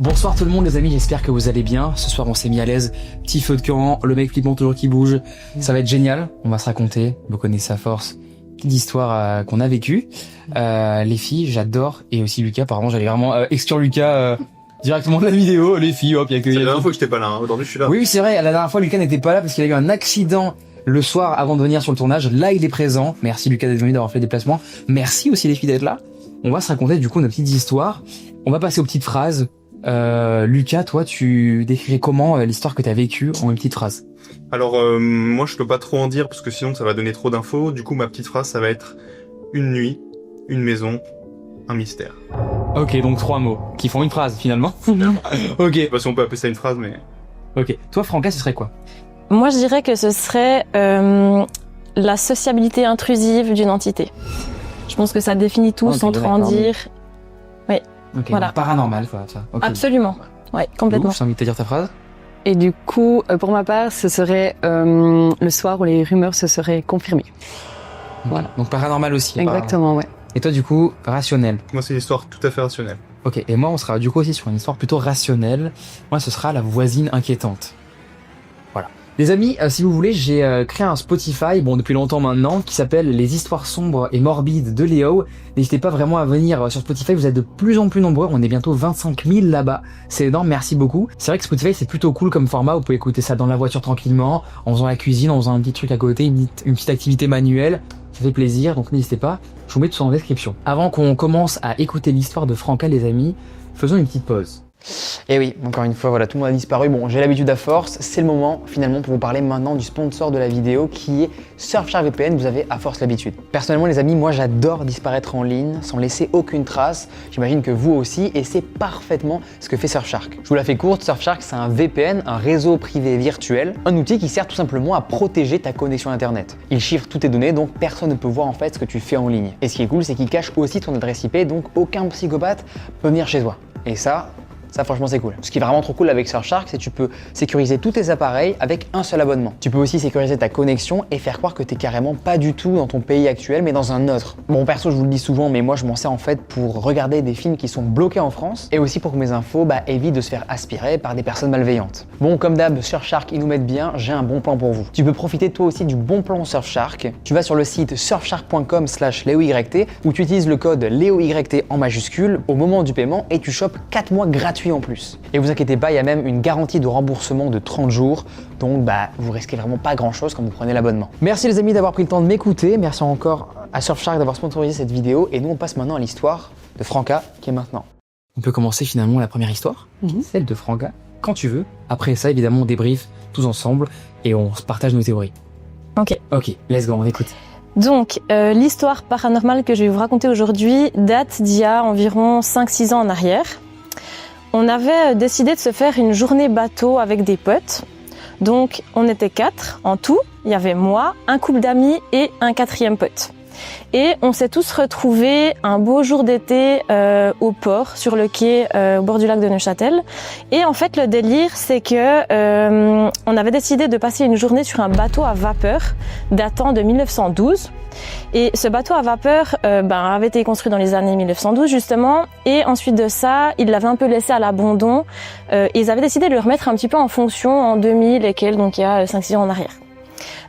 Bonsoir tout le monde les amis, j'espère que vous allez bien. Ce soir on s'est mis à l'aise, petit feu de camp, le mec flippant toujours qui bouge. Ça va être génial, on va se raconter, vous connaissez à force, petite histoire qu'on a vécue. Les filles, j'adore, et aussi Lucas, apparemment j'allais vraiment exclure Lucas directement de la vidéo. Les filles, hop, il y a que... C'est la dernière fois que j'étais pas là, hein. Aujourd'hui je suis là. Oui c'est vrai, la dernière fois Lucas n'était pas là parce qu'il a eu un accident le soir avant de venir sur le tournage. Là il est présent, merci Lucas d'être venu, d'avoir fait le déplacement. Merci aussi les filles d'être là. On va se raconter du coup nos petites histoires. On va passer aux petites phrases. Lucas, toi, tu décrirais comment l'histoire que tu as vécue en une petite phrase? Alors moi je peux pas trop en dire parce que sinon ça va donner trop d'infos. Du coup ma petite phrase ça va être une nuit, une maison, un mystère. Ok, donc 3 mots qui font une phrase finalement. Ok. Je sais pas si on peut appeler ça une phrase mais... Ok. Toi Franca, ce serait quoi? Moi je dirais que ce serait la sociabilité intrusive d'une entité. Je pense que ça définit tout sans trop en dire. Oui. Ok, Voilà. donc paranormal quoi, ça. Okay. Absolument. Ouais, complètement. J'ai envie de te dire ta phrase. Et du coup, pour ma part, ce serait le soir où les rumeurs se seraient confirmées. Voilà. Donc paranormal aussi. Exactement, ouais. Et toi du coup, rationnel. Moi c'est une histoire tout à fait rationnelle. Ok, et moi on sera du coup aussi sur une histoire plutôt rationnelle. Moi ce sera la voisine inquiétante. Voilà. Les amis, si vous voulez, j'ai créé un Spotify, bon depuis longtemps maintenant, qui s'appelle Les histoires sombres et morbides de Léo. N'hésitez pas vraiment à venir sur Spotify, vous êtes de plus en plus nombreux, on est bientôt 25 000 là-bas. C'est énorme, merci beaucoup. C'est vrai que Spotify c'est plutôt cool comme format, vous pouvez écouter ça dans la voiture tranquillement, en faisant la cuisine, en faisant un petit truc à côté, une petite activité manuelle. Ça fait plaisir, donc n'hésitez pas, je vous mets tout ça en description. Avant qu'on commence à écouter l'histoire de Franca les amis, faisons une petite pause. Et oui, encore une fois, voilà, tout le monde a disparu. Bon, j'ai l'habitude à force. C'est le moment, finalement, pour vous parler maintenant du sponsor de la vidéo qui est Surfshark VPN. Vous avez à force l'habitude. Personnellement, les amis, moi, j'adore disparaître en ligne sans laisser aucune trace. J'imagine que vous aussi, et c'est parfaitement ce que fait Surfshark. Je vous la fais courte. Surfshark, c'est un VPN, un réseau privé virtuel, un outil qui sert tout simplement à protéger ta connexion Internet. Il chiffre toutes tes données, donc personne ne peut voir en fait ce que tu fais en ligne. Et ce qui est cool, c'est qu'il cache aussi ton adresse IP, donc aucun psychopathe peut venir chez toi. Et ça franchement c'est cool. Ce qui est vraiment trop cool avec Surfshark, c'est que tu peux sécuriser tous tes appareils avec un seul abonnement. Tu peux aussi sécuriser ta connexion et faire croire que t'es carrément pas du tout dans ton pays actuel mais dans un autre. Bon perso je vous le dis souvent mais moi je m'en sers en fait pour regarder des films qui sont bloqués en France et aussi pour que mes infos évitent de se faire aspirer par des personnes malveillantes. Bon comme d'hab Surfshark ils nous mettent bien, j'ai un bon plan pour vous. Tu peux profiter toi aussi du bon plan Surfshark. Tu vas sur le site surfshark.com/LeoYT où tu utilises le code LeoYT en majuscule au moment du paiement et tu chopes 4 mois gratuits en plus. Et vous inquiétez pas, il y a même une garantie de remboursement de 30 jours, donc vous risquez vraiment pas grand chose quand vous prenez l'abonnement. Merci les amis d'avoir pris le temps de m'écouter, merci encore à Surfshark d'avoir sponsorisé cette vidéo et nous on passe maintenant à l'histoire de Franca qui est maintenant. On peut commencer finalement la première histoire, celle de Franca, quand tu veux. Après ça évidemment on débriefe tous ensemble et on se partage nos théories. Ok. Ok, let's go, on écoute. Donc, l'histoire paranormale que je vais vous raconter aujourd'hui date d'il y a environ 5-6 ans en arrière. On avait décidé de se faire une journée bateau avec des potes. Donc, on était 4 en tout. Il y avait moi, un couple d'amis et un 4e pote. Et on s'est tous retrouvés un beau jour d'été au port, sur le quai, au bord du lac de Neuchâtel. Et en fait, le délire, c'est que on avait décidé de passer une journée sur un bateau à vapeur datant de 1912. Et ce bateau à vapeur avait été construit dans les années 1912 justement. Et ensuite de ça, ils l'avaient un peu laissé à l'abandon. Ils avaient décidé de le remettre un petit peu en fonction en 2000 et quelques, donc il y a 5-6 ans en arrière.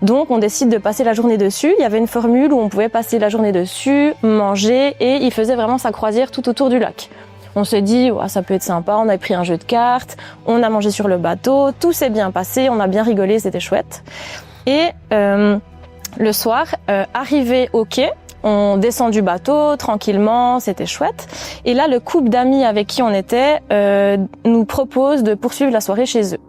Donc on décide de passer la journée dessus. Il y avait une formule où on pouvait passer la journée dessus, manger, et il faisait vraiment sa croisière tout autour du lac. On se dit, ouais, ça peut être sympa, on a pris un jeu de cartes, on a mangé sur le bateau, tout s'est bien passé, on a bien rigolé, c'était chouette. Et le soir, arrivé au quai, on descend du bateau tranquillement, c'était chouette. Et là, le couple d'amis avec qui on était nous propose de poursuivre la soirée chez eux.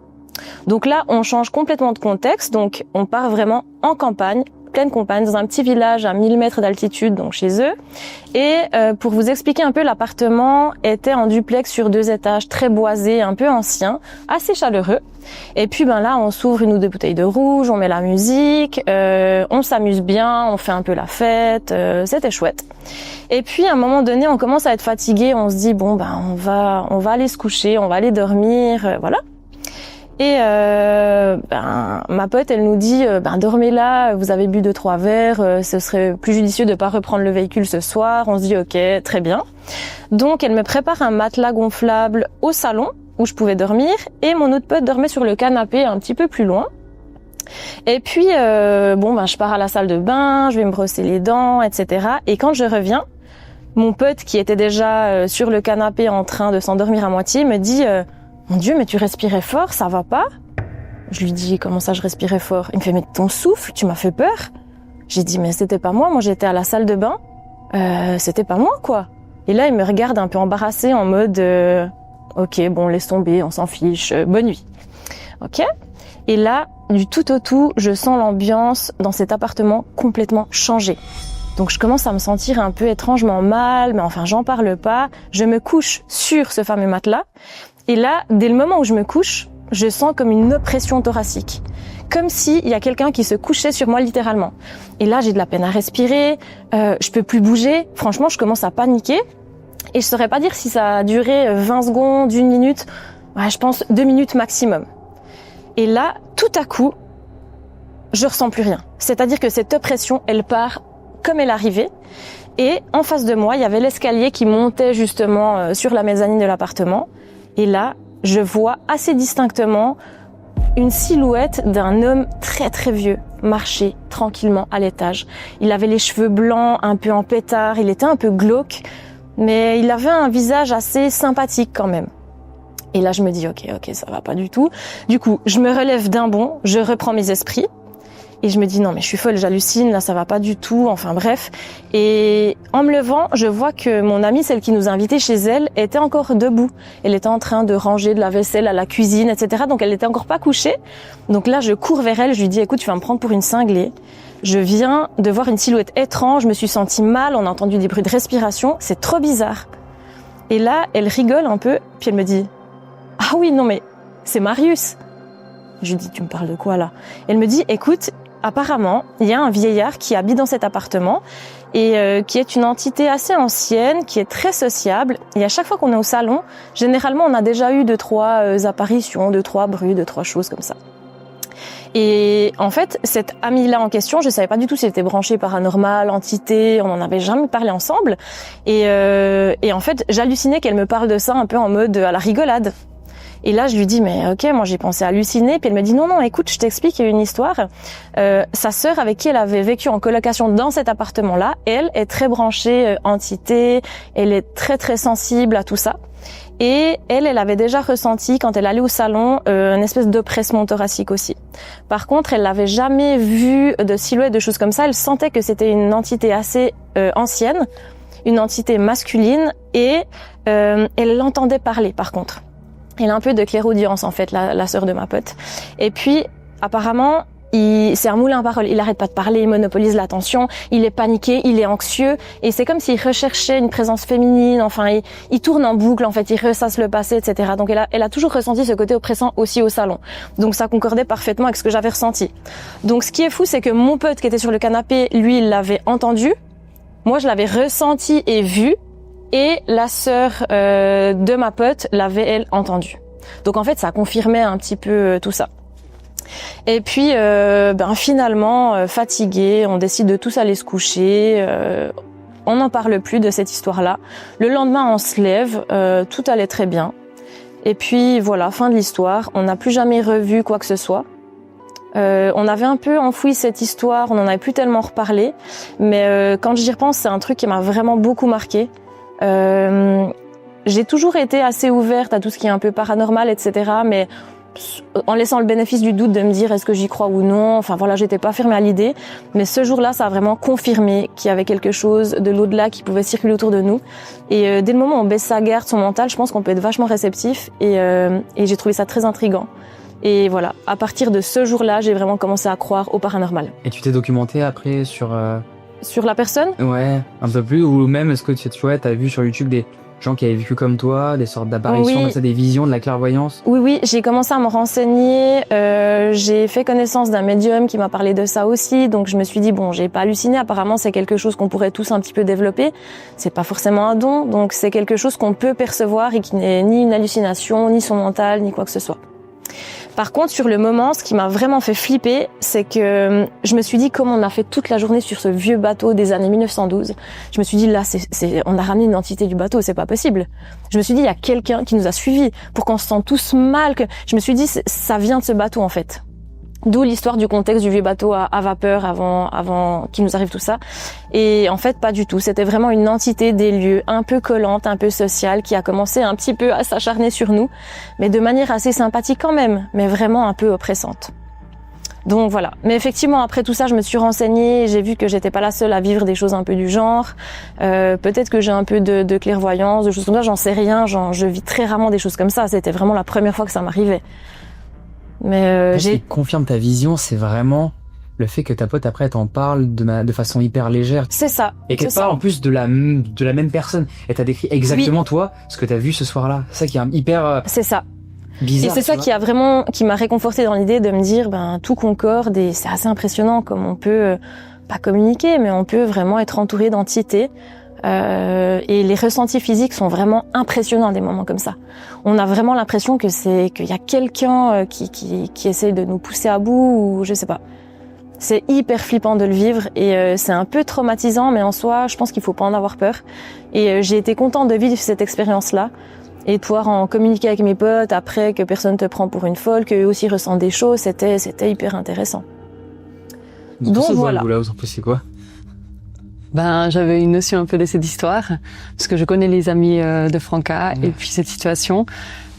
Donc là, on change complètement de contexte, donc on part vraiment en campagne, pleine campagne, dans un petit village à 1000 mètres d'altitude, donc chez eux. Et pour vous expliquer un peu, l'appartement était en duplex sur 2 étages, très boisé, un peu ancien, assez chaleureux. Et puis là, on s'ouvre 1 ou 2 bouteilles de rouge, on met la musique, on s'amuse bien, on fait un peu la fête, c'était chouette. Et puis à un moment donné, on commence à être fatigué, on se dit bon on va aller se coucher, on va aller dormir, voilà. Et ma pote, elle nous dit dormez là, vous avez bu 2-3 verres, ce serait plus judicieux de pas reprendre le véhicule ce soir. On se dit ok, très bien. Donc elle me prépare un matelas gonflable au salon où je pouvais dormir et mon autre pote dormait sur le canapé un petit peu plus loin. Et puis je pars à la salle de bain, je vais me brosser les dents, etc. Et quand je reviens, mon pote qui était déjà sur le canapé en train de s'endormir à moitié me dit mon Dieu, mais tu respirais fort, ça va pas? Je lui dis comment ça je respirais fort? Il me fait mais ton souffle, tu m'as fait peur. J'ai dit mais c'était pas moi j'étais à la salle de bain, c'était pas moi quoi. Et là il me regarde un peu embarrassé en mode ok bon laisse tomber, on s'en fiche, bonne nuit. Ok. Et là du tout au tout, je sens l'ambiance dans cet appartement complètement changée. Donc je commence à me sentir un peu étrangement mal, mais enfin j'en parle pas. Je me couche sur ce fameux matelas. Et là, dès le moment où je me couche, je sens comme une oppression thoracique. Comme s'il y a quelqu'un qui se couchait sur moi littéralement. Et là, j'ai de la peine à respirer, je peux plus bouger. Franchement, je commence à paniquer. Et je saurais pas dire si ça a duré 20 secondes, 1 minute. Ouais, je pense 2 minutes maximum. Et là, tout à coup, je ressens plus rien. C'est-à-dire que cette oppression, elle part comme elle arrivait. Et en face de moi, il y avait l'escalier qui montait justement sur la mezzanine de l'appartement. Et là, je vois assez distinctement une silhouette d'un homme très très vieux marcher tranquillement à l'étage. Il avait les cheveux blancs, un peu en pétard, il était un peu glauque, mais il avait un visage assez sympathique quand même. Et là, je me dis ok, ça va pas du tout. Du coup, je me relève d'un bond, je reprends mes esprits. Et je me dis non mais je suis folle, j'hallucine, là ça va pas du tout, enfin bref. Et en me levant, je vois que mon amie, celle qui nous a invités chez elle, était encore debout. Elle était en train de ranger de la vaisselle à la cuisine, etc. Donc elle n'était encore pas couchée. Donc là je cours vers elle, je lui dis écoute tu vas me prendre pour une cinglée. Je viens de voir une silhouette étrange, je me suis sentie mal, on a entendu des bruits de respiration, c'est trop bizarre. Et là elle rigole un peu, puis elle me dit ah oui non mais c'est Marius. Je lui dis tu me parles de quoi là? Elle me dit écoute, apparemment, il y a un vieillard qui habite dans cet appartement et qui est une entité assez ancienne, qui est très sociable. Et à chaque fois qu'on est au salon, généralement, on a déjà eu 2-3 apparitions, 2-3 bruits, 2-3 choses comme ça. Et en fait, cette amie-là en question, je savais pas du tout si elle était branchée paranormal, entité, on en avait jamais parlé ensemble. Et en fait, j'hallucinais qu'elle me parle de ça un peu en mode à la rigolade. Et là, je lui dis, mais ok, moi j'ai pensé halluciner. Puis elle me dit, non, écoute, je t'explique, il y a une histoire. Sa sœur, avec qui elle avait vécu en colocation dans cet appartement-là, elle est très branchée entité, elle est très très sensible à tout ça. Et elle avait déjà ressenti, quand elle allait au salon, une espèce d'oppression thoracique aussi. Par contre, elle n'avait jamais vu de silhouette, de choses comme ça. Elle sentait que c'était une entité assez ancienne, une entité masculine, et elle l'entendait parler, par contre. Elle a un peu de clairaudience en fait, la sœur de ma pote. Et puis apparemment, c'est un moulin à parole. Il arrête pas de parler, il monopolise l'attention, il est paniqué, il est anxieux, et c'est comme s'il recherchait une présence féminine. Enfin, il tourne en boucle en fait, il ressasse le passé, etc. Donc elle a toujours ressenti ce côté oppressant aussi au salon. Donc ça concordait parfaitement avec ce que j'avais ressenti. Donc ce qui est fou, c'est que mon pote qui était sur le canapé, lui, il l'avait entendu. Moi, je l'avais ressenti et vu. Et la sœur de ma pote l'avait, elle, entendue. Donc en fait, ça confirmait un petit peu tout ça. Et puis, finalement, fatigués, on décide de tous aller se coucher. On n'en parle plus de cette histoire-là. Le lendemain, on se lève, tout allait très bien. Et puis voilà, fin de l'histoire. On n'a plus jamais revu quoi que ce soit. On avait un peu enfoui cette histoire, on n'en avait plus tellement reparlé. Mais quand j'y repense, c'est un truc qui m'a vraiment beaucoup marqué. J'ai toujours été assez ouverte à tout ce qui est un peu paranormal, etc. Mais en laissant le bénéfice du doute de me dire est-ce que j'y crois ou non. Enfin voilà, j'étais pas fermée à l'idée. Mais ce jour-là, ça a vraiment confirmé qu'il y avait quelque chose de l'au-delà qui pouvait circuler autour de nous. Et dès le moment où on baisse sa garde, son mental, je pense qu'on peut être vachement réceptif. Et j'ai trouvé ça très intriguant. Et voilà, à partir de ce jour-là, j'ai vraiment commencé à croire au paranormal. Et tu t'es documenté après sur la personne? Ouais, un peu plus. Ou même, est-ce que tu as vu sur YouTube des gens qui avaient vécu comme toi, des sortes d'apparitions, comme ça, des visions, de la clairvoyance? Oui, j'ai commencé à me renseigner. J'ai fait connaissance d'un médium qui m'a parlé de ça aussi. Donc je me suis dit, bon, j'ai pas halluciné. Apparemment, c'est quelque chose qu'on pourrait tous un petit peu développer. C'est pas forcément un don. Donc c'est quelque chose qu'on peut percevoir et qui n'est ni une hallucination, ni son mental, ni quoi que ce soit. Par contre, sur le moment, ce qui m'a vraiment fait flipper, c'est que je me suis dit, comme on a fait toute la journée sur ce vieux bateau des années 1912, je me suis dit, là, on a ramené une entité du bateau, c'est pas possible. Je me suis dit, il y a quelqu'un qui nous a suivis pour qu'on se sente tous mal. Je me suis dit, ça vient de ce bateau, en fait. D'où l'histoire du contexte du vieux bateau à vapeur avant qu'il nous arrive tout ça. Et en fait, pas du tout. C'était vraiment une entité des lieux, un peu collante, un peu sociale, qui a commencé un petit peu à s'acharner sur nous, mais de manière assez sympathique quand même, mais vraiment un peu oppressante. Donc voilà. Mais effectivement, après tout ça, je me suis renseignée et j'ai vu que j'étais pas la seule à vivre des choses un peu du genre. Peut-être que j'ai un peu de clairvoyance, de choses comme ça, j'en sais rien. Je vis très rarement des choses comme ça. C'était vraiment la première fois que ça m'arrivait. Mais Ce qui confirme ta vision, c'est vraiment le fait que ta pote après t'en parle de façon hyper légère. C'est ça. Et qu'elle parle en plus de la même personne. Et t'as décrit exactement toi ce que t'as vu ce soir-là. C'est ça qui est hyper c'est ça. Bizarre. Et c'est ça qui m'a réconfortée dans l'idée de me dire, tout concorde et c'est assez impressionnant comme on peut pas communiquer, mais on peut vraiment être entouré d'entités. Et les ressentis physiques sont vraiment impressionnants à des moments comme ça. On a vraiment l'impression qu'il y a quelqu'un qui essaye de nous pousser à bout ou je sais pas. C'est hyper flippant de le vivre et c'est un peu traumatisant, mais en soi, je pense qu'il faut pas en avoir peur. Et j'ai été contente de vivre cette expérience-là et de pouvoir en communiquer avec mes potes après, que personne te prend pour une folle, qu'eux aussi ressentent des choses. C'était hyper intéressant. Donc voilà. Vous en pensez quoi? J'avais une notion un peu de cette histoire, parce que je connais les amis de Franca et puis cette situation.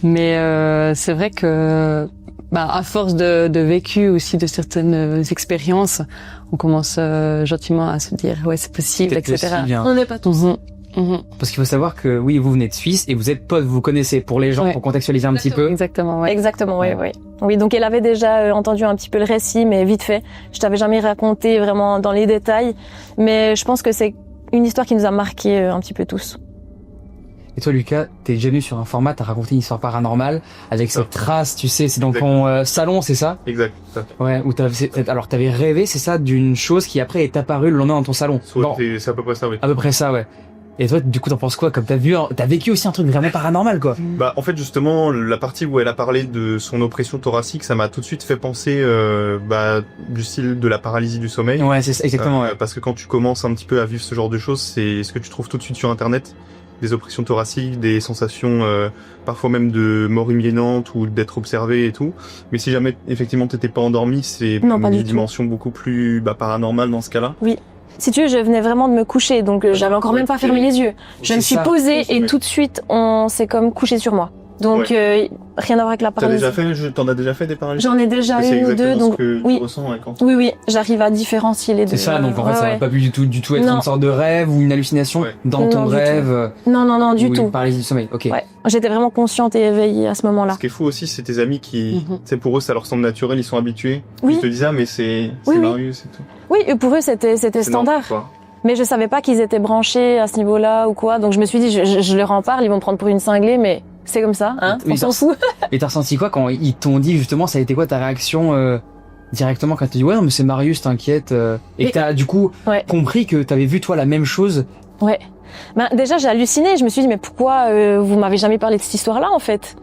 Mais c'est vrai que, à force de vécu aussi de certaines expériences, on commence gentiment à se dire ouais c'est possible, etc. On n'est pas tous. Parce qu'il faut savoir que oui, vous venez de Suisse et vous êtes potes, vous connaissez pour les gens, pour contextualiser un petit peu. Exactement, ouais. Exactement, oui. Oui, donc elle avait déjà entendu un petit peu le récit, mais vite fait. Je t'avais jamais raconté vraiment dans les détails, mais je pense que c'est une histoire qui nous a marqué un petit peu tous. Et toi, Lucas, t'es déjà venu sur un format, t'as raconté une histoire paranormale avec cette trace, tu sais, c'est dans ton salon, c'est ça? Exact. Ouais, où t'avais rêvé, c'est ça, d'une chose qui après est apparue le lendemain dans ton salon. C'est à peu près ça, oui. À peu près ça, ouais. Et toi, du coup, t'en penses quoi? Comme t'as vécu aussi un truc vraiment paranormal, quoi. En fait, justement, la partie où elle a parlé de son oppression thoracique, ça m'a tout de suite fait penser, du style de la paralysie du sommeil. Ouais, c'est ça, exactement, ouais. Parce que quand tu commences un petit peu à vivre ce genre de choses, c'est ce que tu trouves tout de suite sur Internet. Des oppressions thoraciques, des sensations, parfois même de mort imminente ou d'être observé et tout. Mais si jamais, effectivement, t'étais pas endormi, c'est une dimension beaucoup plus, paranormale dans ce cas-là. Oui. Si tu veux, je venais vraiment de me coucher, donc j'avais encore même pas fermé les yeux. Je me suis posée et tout de suite, on s'est comme couché sur moi. Donc rien à voir avec la paralysie. T'en as déjà fait des paralysies? J'en ai déjà eu ou deux, donc oui. Tu ressens, ouais, quand... Oui, j'arrive à différencier les deux. C'est ça, donc en fait, ça va pas pu du tout être une sorte de rêve ou une hallucination dans ton rêve. Non, du tout. Une paralysie du sommeil, ok. Ouais. J'étais vraiment consciente et éveillée à ce moment-là. Ce qui est fou aussi, c'est tes amis qui, pour eux, ça leur semble naturel, ils sont habitués. Oui. Ils te disent, mais c'est Marius et tout. Oui, et pour eux, c'était standard. Mais je savais pas qu'ils étaient branchés à ce niveau-là ou quoi, donc je me suis dit, je leur en parle, ils vont me prendre pour une cinglée, mais c'est comme ça, hein, on s'en fout. Et t'as ressenti quoi quand ils t'ont dit justement, ça a été quoi ta réaction directement quand tu dis ouais non mais c'est Marius, t'inquiète, et que t'as du coup compris que t'avais vu toi la même chose? Ouais. Déjà j'ai halluciné, je me suis dit mais pourquoi vous m'avez jamais parlé de cette histoire-là en fait?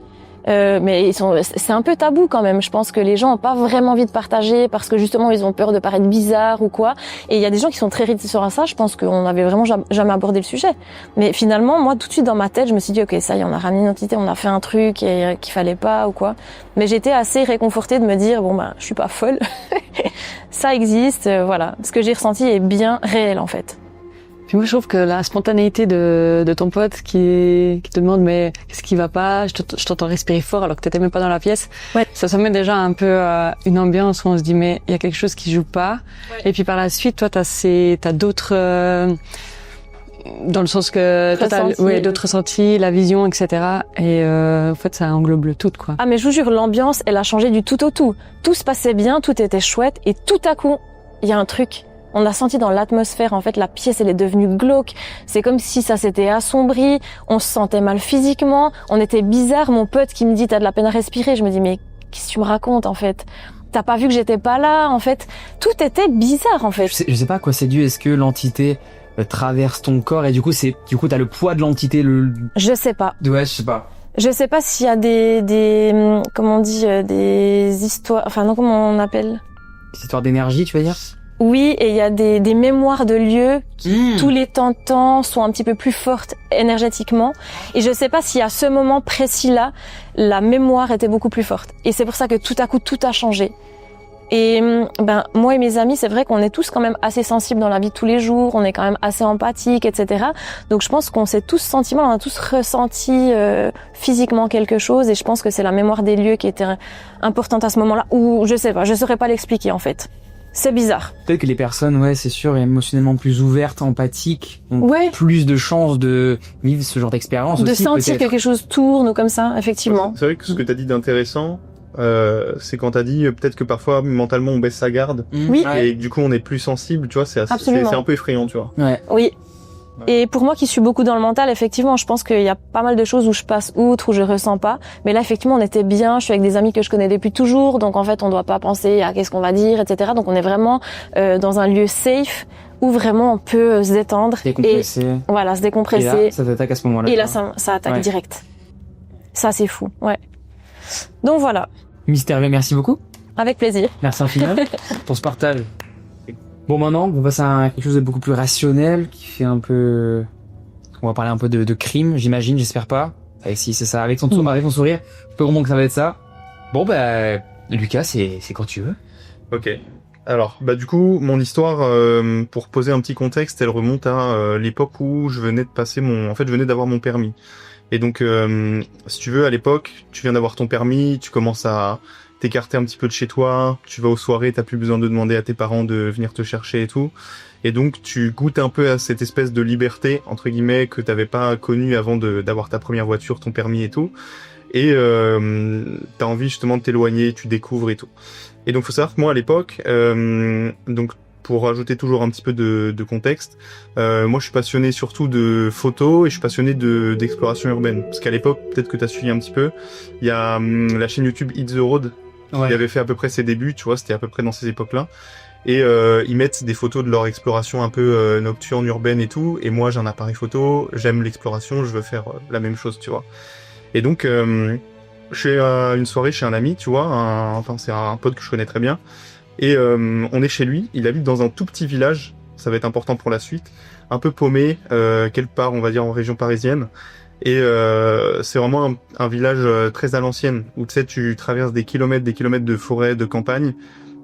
Mais c'est un peu tabou quand même. Je pense que les gens ont pas vraiment envie de partager parce que justement ils ont peur de paraître bizarre ou quoi. Et il y a des gens qui sont très réticents à ça. Je pense qu'on avait vraiment jamais abordé le sujet. Mais finalement, moi tout de suite dans ma tête, je me suis dit ok ça y est, on a ramené une entité, on a fait un truc et qu'il fallait pas ou quoi. Mais j'étais assez réconfortée de me dire je suis pas folle. Ça existe, voilà. Ce que j'ai ressenti est bien réel en fait. Puis moi, je trouve que la spontanéité de ton pote qui te demande mais qu'est-ce qui va pas, je t'entends respirer fort alors que t'étais même pas dans la pièce. Ouais. Ça met déjà un peu une ambiance où on se dit mais il y a quelque chose qui joue pas. Ouais. Et puis par la suite, toi, t'as d'autres dans le sens que t'as d'autres ressentis, la vision, etc. Et en fait, ça englobe le tout, quoi. Ah mais je vous jure, l'ambiance, elle a changé du tout au tout. Tout se passait bien, tout était chouette et tout à coup, il y a un truc. On a senti dans l'atmosphère, en fait, la pièce, elle est devenue glauque. C'est comme si ça s'était assombri. On se sentait mal physiquement. On était bizarre. Mon pote qui me dit, t'as de la peine à respirer. Je me dis, mais qu'est-ce que tu me racontes, en fait? T'as pas vu que j'étais pas là, en fait? Tout était bizarre, en fait. Je sais pas à quoi c'est dû. Est-ce que l'entité traverse ton corps et du coup t'as le poids de l'entité, Je sais pas. Ouais, je sais pas. Je sais pas s'il y a des comment on dit, des histoires, enfin non, comment on appelle? Cette histoire d'énergie, tu veux dire? Oui, et il y a des mémoires de lieux qui, tous les temps sont un petit peu plus fortes énergétiquement. Et je sais pas si à ce moment précis-là, la mémoire était beaucoup plus forte. Et c'est pour ça que tout à coup, tout a changé. Et moi et mes amis, c'est vrai qu'on est tous quand même assez sensibles dans la vie de tous les jours, on est quand même assez empathiques, etc. Donc je pense qu'on s'est tous sentis, on a tous ressenti physiquement quelque chose, et je pense que c'est la mémoire des lieux qui était importante à ce moment-là, ou je sais pas, je saurais pas l'expliquer en fait. C'est bizarre. Peut-être que les personnes, ouais, c'est sûr, émotionnellement plus ouvertes, empathiques, ont Ouais. plus de chances de vivre ce genre d'expérience De aussi, sentir que peut-être. quelque chose tourne ou comme ça, effectivement. C'est vrai que ce que t'as dit d'intéressant, c'est quand t'as dit peut-être que parfois mentalement on baisse sa garde Oui. Ouais. et du coup on est plus sensible, tu vois, Absolument. c'est un peu effrayant, tu vois. Ouais. Oui. Et pour moi qui suis beaucoup dans le mental, effectivement, je pense qu'il y a pas mal de choses où je passe outre, où je ressens pas. Mais là, effectivement, on était bien. Je suis avec des amis que je connais depuis toujours. Donc, en fait, on doit pas penser à qu'est-ce qu'on va dire, etc. Donc, on est vraiment dans un lieu safe où vraiment on peut se détendre. Décompresser. Et voilà, se Et décompresser. là, ça t'attaque à ce moment-là. Et là, tu vois. ça attaque Ouais. direct. Ça, c'est fou. Ouais. Donc, voilà. Mystérieux, merci beaucoup. Avec plaisir. Merci infiniment pour ce partage. Bon, maintenant, on passe à quelque chose de beaucoup plus rationnel, qui fait un peu... On va parler un peu de crime, j'imagine, j'espère pas. Et si c'est ça, avec son sourire, je peux vraiment que ça va être ça. Bon, bah, Lucas, c'est quand tu veux. Ok. Alors, bah du coup, mon histoire, pour poser un petit contexte, elle remonte à l'époque où je venais de passer je venais d'avoir mon permis. Et donc, si tu veux, à l'époque, tu viens d'avoir ton permis, tu commences à t'écarter un petit peu de chez toi, tu vas aux soirées, t'as plus besoin de demander à tes parents de venir te chercher et tout. Et donc, tu goûtes un peu à cette espèce de liberté, entre guillemets, que t'avais pas connue avant d'avoir ta première voiture, ton permis et tout. Et t'as envie justement de t'éloigner, tu découvres et tout. Et donc, faut savoir que moi, à l'époque, donc pour rajouter toujours un petit peu de contexte, moi, je suis passionné surtout de photos et je suis passionné d'exploration urbaine. Parce qu'à l'époque, peut-être que t'as suivi un petit peu, il y a la chaîne YouTube Hit the Road. Ouais. Il avait fait à peu près ses débuts, tu vois, c'était à peu près dans ces époques-là. Et ils mettent des photos de leur exploration un peu nocturne, urbaine et tout. Et moi, j'ai un appareil photo, j'aime l'exploration, je veux faire la même chose, tu vois. Et donc, je suis à une soirée chez un ami, tu vois, c'est un pote que je connais très bien. Et on est chez lui, il habite dans un tout petit village, ça va être important pour la suite, un peu paumé, quelque part, on va dire, en région parisienne. Et c'est vraiment un village très à l'ancienne, où tu sais, tu traverses des kilomètres de forêt, de campagne,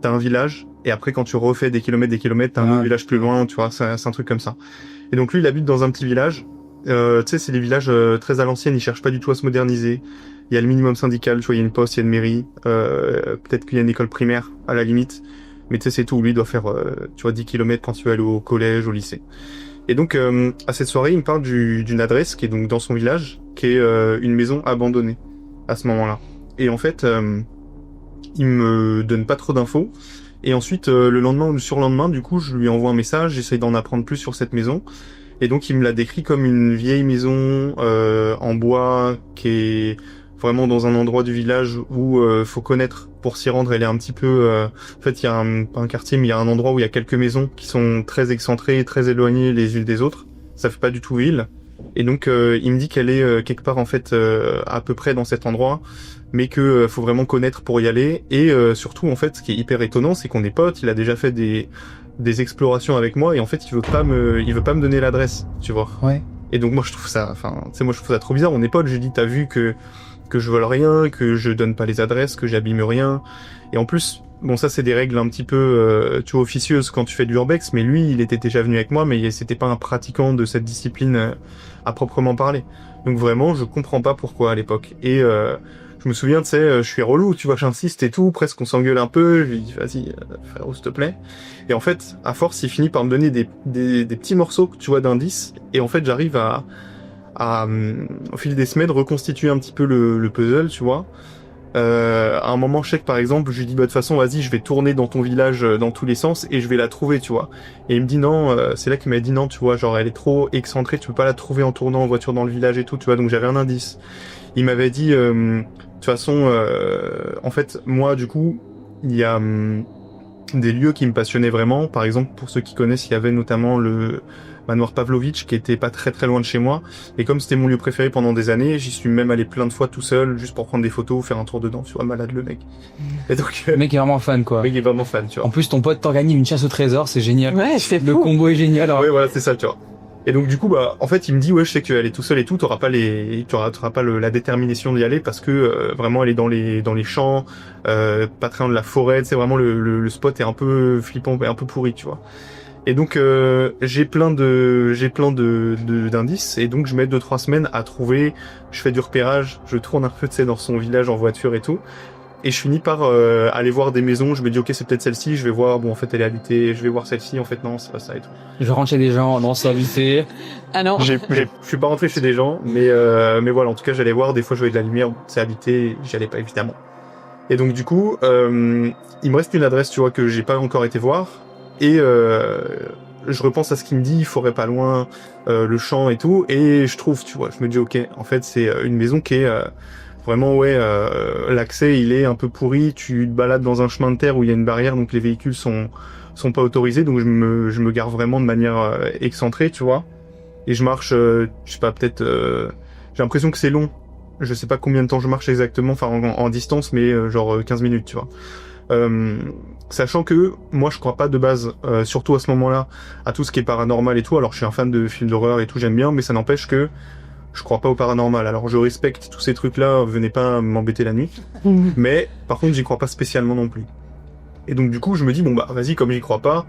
t'as un village, et après quand tu refais des kilomètres, t'as un autre village plus loin, tu vois, c'est un truc comme ça. Et donc lui, il habite dans un petit village, tu sais, c'est des villages très à l'ancienne, ils cherchent pas du tout à se moderniser. Il y a le minimum syndical, tu vois, il y a une poste, il y a une mairie, peut-être qu'il y a une école primaire, à la limite. Mais tu sais, c'est tout. Lui, il doit faire, tu vois, 10 kilomètres quand tu veux aller au collège, au lycée. Et donc, à cette soirée, il me parle d'une adresse qui est donc dans son village, qui est une maison abandonnée, à ce moment-là. Et en fait, il me donne pas trop d'infos. Et ensuite, le lendemain ou le surlendemain, du coup, je lui envoie un message, j'essaye d'en apprendre plus sur cette maison. Et donc, il me l'a décrit comme une vieille maison en bois, qui est vraiment dans un endroit du village où faut connaître pour s'y rendre. Elle est un petit peu... en fait, il y a pas un quartier, mais il y a un endroit où il y a quelques maisons qui sont très excentrées, très éloignées les unes des autres. Ça fait pas du tout ville. Et donc, il me dit qu'elle est quelque part, en fait, à peu près dans cet endroit, mais que faut vraiment connaître pour y aller. Et surtout, en fait, ce qui est hyper étonnant, c'est qu'on est potes. Il a déjà fait des explorations avec moi, et en fait, il veut pas me donner l'adresse, tu vois. Ouais. Et donc, moi, je trouve ça trop bizarre. On est potes. J'ai dit, t'as vu que je vole rien, que je donne pas les adresses, que j'abîme rien. Et en plus, bon, ça, c'est des règles un petit peu, tu vois, officieuses quand tu fais de l'urbex, mais lui, il était déjà venu avec moi, mais c'était pas un pratiquant de cette discipline à proprement parler. Donc vraiment, je comprends pas pourquoi à l'époque. Et je me souviens, tu sais, je suis relou, tu vois, j'insiste et tout, presque on s'engueule un peu, je lui dis, vas-y, frérot, s'il te plaît. Et en fait, à force, il finit par me donner des petits morceaux, tu vois, d'indices, et en fait, j'arrive à au fil des semaines, reconstituer un petit peu le puzzle, tu vois. À un moment, je sais que par exemple, je lui dis, bah, de toute façon, vas-y, je vais tourner dans ton village dans tous les sens et je vais la trouver, tu vois. Et il me dit non, c'est là qu'il m'a dit non, tu vois, genre, elle est trop excentrée, tu peux pas la trouver en tournant en voiture dans le village et tout, tu vois, donc j'avais un indice. Il m'avait dit, de toute façon, en fait, moi, du coup, il y a des lieux qui me passionnaient vraiment. Par exemple, pour ceux qui connaissent, il y avait notamment le manoir Pavlovitch qui était pas très très loin de chez moi. Et comme c'était mon lieu préféré pendant des années, j'y suis même allé plein de fois tout seul, juste pour prendre des photos, faire un tour dedans. Tu vois, malade le mec. Et donc, Le mec est vraiment fan, quoi. le mec est vraiment fan, tu vois. En plus, ton pote t'organise une chasse au trésor, c'est génial. Ouais, c'est Le fou. combo est génial. Alors, Ouais, voilà, c'est ça, tu vois. Et donc, du coup, bah, en fait, il me dit, ouais, je sais qu'elle est tout seul et tout, t'auras pas la détermination d'y aller parce que, vraiment, elle est dans les champs, pas très loin de la forêt, c'est vraiment le spot est un peu flippant, un peu pourri, tu vois. Et donc, j'ai plein d'indices, et donc, je mets 2-3 semaines à trouver, je fais du repérage, je tourne un peu, tu sais, dans son village en voiture et tout. Et je finis par aller voir des maisons, je me dis ok c'est peut-être celle-ci, je vais voir, bon en fait elle est habitée, je vais voir celle-ci, en fait non c'est pas ça et tout. je rentre chez des gens, non, ça c'est... Ah non. Je suis pas rentré chez des gens, mais voilà, en tout cas j'allais voir, des fois je voyais de la lumière, c'est habité, j'y allais pas évidemment. Et donc du coup, il me reste une adresse tu vois que j'ai pas encore été voir, et je repense à ce qu'il me dit, il faudrait pas loin le champ et tout, et je trouve tu vois, je me dis ok, en fait c'est une maison qui est... Vraiment, ouais, l'accès, il est un peu pourri. Tu te balades dans un chemin de terre où il y a une barrière, donc les véhicules sont pas autorisés. Donc je me gare vraiment de manière excentrée, tu vois. Et je marche, je sais pas, peut-être... j'ai l'impression que c'est long. Je sais pas combien de temps je marche exactement, enfin en distance, mais genre 15 minutes, tu vois. Sachant que moi je crois pas de base, surtout à ce moment-là, à tout ce qui est paranormal et tout. Alors je suis un fan de films d'horreur et tout, j'aime bien, mais ça n'empêche que je crois pas au paranormal. Alors je respecte tous ces trucs-là, venez pas m'embêter la nuit. Mais par contre j'y crois pas spécialement non plus. Et donc du coup je me dis bon bah vas-y, comme j'y crois pas,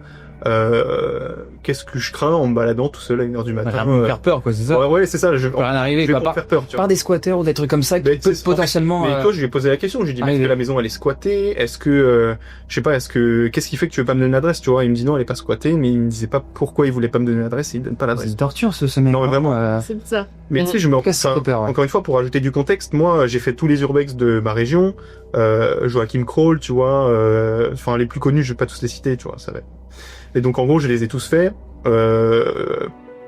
qu'est-ce que je crains en me baladant tout seul à 1h du matin. Ça va me faire peur, quoi, c'est ça. Ouais c'est ça, je peut rien arriver, vais quoi, pas me faire peur, tu vois. Par des squatteurs ou des trucs comme ça qui Mais peut c'est- potentiellement... Mais toi, je lui ai posé la question, je lui ai dit, mais est-ce que la maison elle est squattée? Est-ce que, je sais pas, qu'est-ce qui fait que tu veux pas me donner l'adresse, tu vois? Il me dit non, elle est pas squattée, mais il me disait pas pourquoi il voulait pas me donner l'adresse et il donne pas C'est l'adresse. une torture, ce mec. Non, mais vraiment. C'est ça. Mais tu sais, je me Qu'est-ce que ça fait peur, ouais. encore une fois, pour ajouter du contexte, moi, j'ai fait tous les urbex de ma région, Joachim Kroll, tu vois, enfin, les plus connus, je vais pas tous les citer, tu vois, ça va. Et donc, en gros, je les ai tous faits,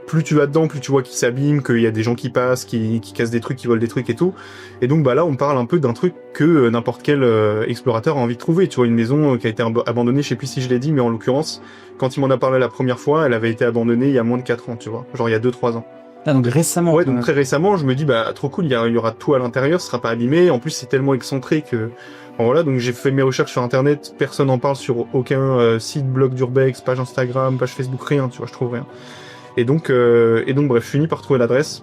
plus tu vas dedans, plus tu vois qu'ils s'abîment, qu'il y a des gens qui passent, qui cassent des trucs, qui volent des trucs et tout. Et donc, bah là, on parle un peu d'un truc que n'importe quel explorateur a envie de trouver. Tu vois, une maison qui a été abandonnée, je sais plus si je l'ai dit, mais en l'occurrence, quand il m'en a parlé la première fois, elle avait été abandonnée il y a moins de 4 ans, tu vois. Genre il y a 2-3 ans. Ah, donc récemment. Ouais, donc très récemment, je me dis, bah, trop cool, il y aura tout à l'intérieur, ce sera pas abîmé. En plus, c'est tellement excentré que, bon, voilà, donc j'ai fait mes recherches sur Internet, personne n'en parle sur aucun site, blog d'urbex, page Instagram, page Facebook, rien, tu vois, je trouve rien. Et donc, bref, je finis par trouver l'adresse.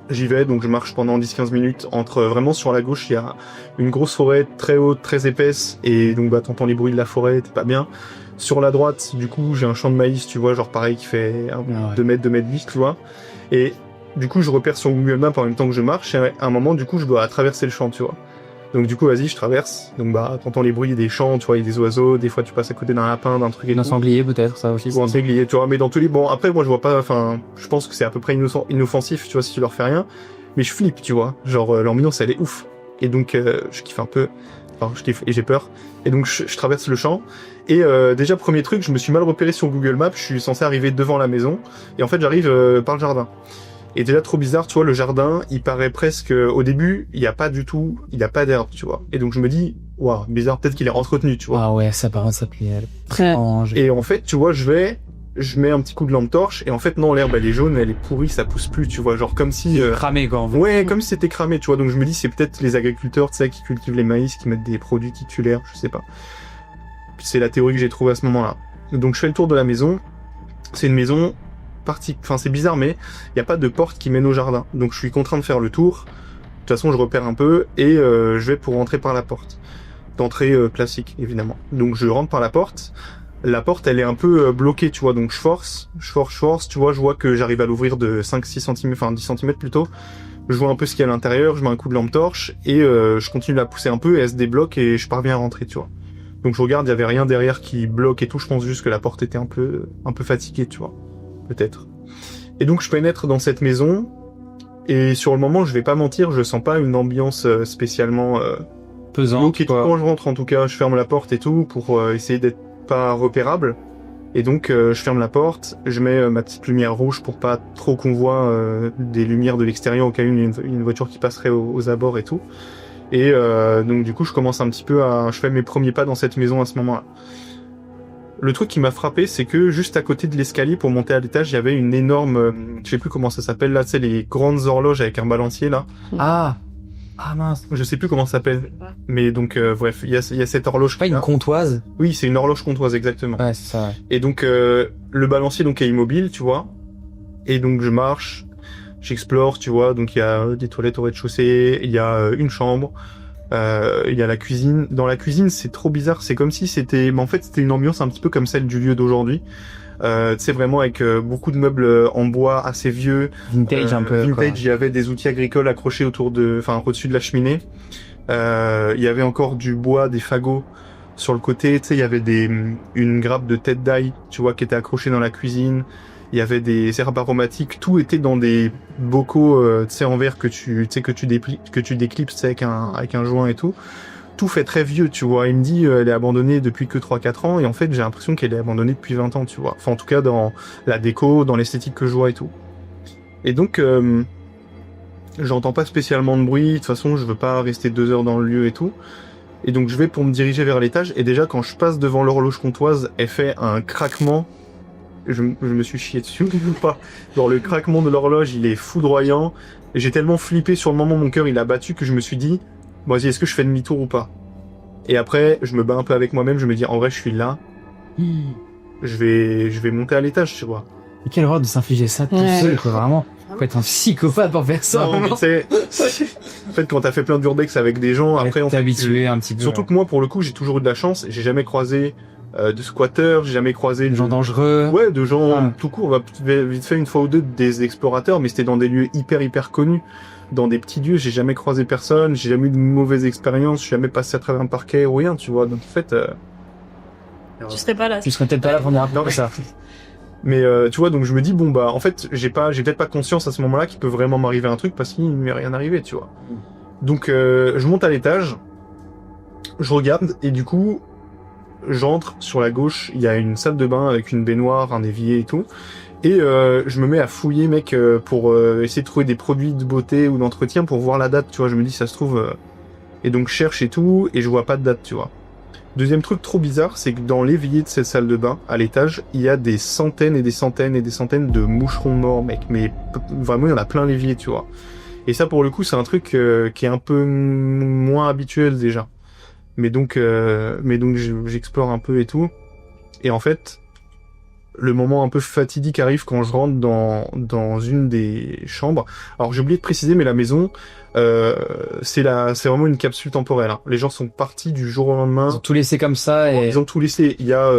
J'y vais, donc je marche pendant 10-15 minutes. Vraiment sur la gauche, il y a une grosse forêt très haute, très épaisse, et donc bah t'entends les bruits de la forêt, t'es pas bien. Sur la droite, du coup, j'ai un champ de maïs, tu vois, genre pareil, qui fait 2 mètres, 2 mètres 10, tu vois. Et du coup, je repère sur Google Maps en même temps que je marche, et à un moment, du coup, je dois traverser le champ, tu vois. Donc du coup, vas-y, je traverse. Donc bah, t'entends les bruits des champs, tu vois, il y a des oiseaux, des fois tu passes à côté d'un lapin, d'un truc et Un tout. sanglier, peut-être, ça aussi. Ou un sanglier, tu vois, mais dans tous les... Bon, après, moi, je vois pas... Enfin, je pense que c'est à peu près inoffensif, tu vois, si tu leur fais rien. Mais je flippe, tu vois. Genre, l'ambiance, elle est ouf. Et donc, je kiffe un peu. Enfin, je kiffe et j'ai peur. Et donc, je traverse le champ. Et déjà, premier truc, je me suis mal repéré sur Google Maps. Je suis censé arriver devant la maison. Et en fait, j'arrive par le jardin. Et déjà, trop bizarre, tu vois, le jardin, il paraît presque... Au début, il y a pas d'herbe, tu vois. Et donc, je me dis, waouh, bizarre, peut-être qu'il est entretenu, tu vois. Ah ouais, ça par contre, ça plaît. Étrange. Et en fait, tu vois, je mets un petit coup de lampe torche, et en fait, non, l'herbe, elle est jaune, elle est pourrie, ça pousse plus, tu vois, genre comme si... Cramé, quoi, en fait. Ouais, comme si c'était cramé, tu vois, donc je me dis, c'est peut-être les agriculteurs, tu sais, qui cultivent les maïs, qui mettent des produits titulaires, je sais pas. C'est la théorie que j'ai trouvée à ce moment-là. Donc je fais le tour de la maison, c'est une maison... Enfin, c'est bizarre, mais il n'y a pas de porte qui mène au jardin. Donc je suis contraint de faire le tour. De toute façon, je repère un peu et je vais pour rentrer par la porte. D'entrée classique, évidemment. Donc je rentre par la porte. La porte, elle est un peu bloquée, tu vois. Donc je force, tu vois. Je vois que j'arrive à l'ouvrir de 5-6 cm, enfin 10 cm plutôt. Je vois un peu ce qu'il y a à l'intérieur, je mets un coup de lampe torche et je continue de la pousser un peu et elle se débloque et je parviens à rentrer, tu vois. Donc je regarde, il y avait rien derrière qui bloque et tout. Je pense juste que la porte était un peu fatiguée, tu vois. Peut-être. Et donc je pénètre dans cette maison et sur le moment, je vais pas mentir, je sens pas une ambiance spécialement pesante, quoi. Quand je rentre, en tout cas, je ferme la porte et tout pour essayer d'être pas repérable. Et donc je ferme la porte, je mets ma petite lumière rouge pour pas trop qu'on voit des lumières de l'extérieur au cas où une voiture qui passerait aux abords et tout. Et donc du coup, je commence un petit peu je fais mes premiers pas dans cette maison à ce moment-là. le truc qui m'a frappé, c'est que juste à côté de l'escalier pour monter à l'étage, il y avait une énorme, je sais plus comment ça s'appelle là, tu sais, les grandes horloges avec un balancier là. Ah mince. Je sais plus comment ça s'appelle. Mais donc, bref, il y a cette horloge. Pas une comptoise. Oui, c'est une horloge comptoise, exactement. Ouais, c'est ça. Ouais. Et donc, le balancier donc est immobile, tu vois. Et donc, je marche, j'explore, tu vois. Donc, il y a des toilettes au rez-de-chaussée, il y a une chambre, il y a la cuisine. Dans la cuisine, c'est trop bizarre. C'est comme si c'était, mais en fait, c'était une ambiance un petit peu comme celle du lieu d'aujourd'hui. Tu sais, vraiment avec beaucoup de meubles en bois assez vieux. Vintage un peu. Vintage, Quoi. il y avait des outils agricoles accrochés au-dessus de la cheminée. Il y avait encore du bois, des fagots sur le côté. Tu sais, il y avait une grappe de tête d'ail, tu vois, qui était accrochée dans la cuisine. Il y avait des érables aromatiques. Tout était dans des bocaux, tu sais, en verre que tu déclipses, tu sais, avec un joint et tout. Tout fait très vieux, tu vois. Il me dit, elle est abandonnée depuis que 3-4 ans. Et en fait, j'ai l'impression qu'elle est abandonnée depuis 20 ans, tu vois. Enfin, en tout cas, dans la déco, dans l'esthétique que je vois et tout. Et donc, j'entends pas spécialement de bruit. De toute façon, je veux pas rester 2 heures dans le lieu et tout. Et donc, je vais pour me diriger vers l'étage. Et déjà, quand je passe devant l'horloge comptoise, elle fait un craquement. Je me suis chié dessus ou pas. Genre, le craquement de l'horloge, il est foudroyant. Et j'ai tellement flippé sur le moment, mon cœur, il a battu que je me suis dit, bon, vas-y, est-ce que je fais demi-tour ou pas? Et après, je me bats un peu avec moi-même, je me dis, en vrai, je suis là. Je vais monter à l'étage, tu vois. Et quelle horreur de s'infliger ça tout seul, quoi, vraiment. Faut être un psychopathe pour faire ça. Non, mais tu sais, en fait, quand t'as fait plein d'urbex avec des gens, après, on t'es habitué un petit peu. Surtout que moi, pour le coup, j'ai toujours eu de la chance. J'ai jamais croisé de squatteurs, j'ai jamais croisé de gens dangereux. Ouais, de gens tout court. On va vite fait une fois ou deux des explorateurs, mais c'était dans des lieux hyper connus. Dans des petits lieux, j'ai jamais croisé personne, j'ai jamais eu de mauvaise expérience, j'ai jamais passé à travers un parquet ou rien, tu vois. Donc en fait, Tu serais pas là. Tu serais peut-être pas là pour me raconter ça. Mais tu vois, donc je me dis bon bah en fait, j'ai peut-être pas conscience à ce moment-là qu'il peut vraiment m'arriver un truc parce qu'il m'est rien arrivé, tu vois. Donc je monte à l'étage, je regarde et du coup, j'entre sur la gauche, il y a une salle de bain avec une baignoire, un évier et tout. Et je me mets à fouiller, mec, pour essayer de trouver des produits de beauté ou d'entretien pour voir la date, tu vois. Je me dis, ça se trouve... Et donc, je cherche et tout, et je vois pas de date, tu vois. Deuxième truc trop bizarre, c'est que dans l'évier de cette salle de bain, à l'étage, il y a des centaines et des centaines et des centaines de moucherons morts, mec. Mais vraiment, il y en a plein l'évier, tu vois. Et ça, pour le coup, c'est un truc qui est un peu moins habituel, déjà. Mais donc j'explore un peu et tout. Et en fait... le moment un peu fatidique arrive quand je rentre dans une des chambres. Alors j'ai oublié de préciser, mais la maison, c'est vraiment une capsule temporelle. Hein. Les gens sont partis du jour au lendemain. Ils ont tout laissé comme ça et... Ils ont tout laissé. Il y a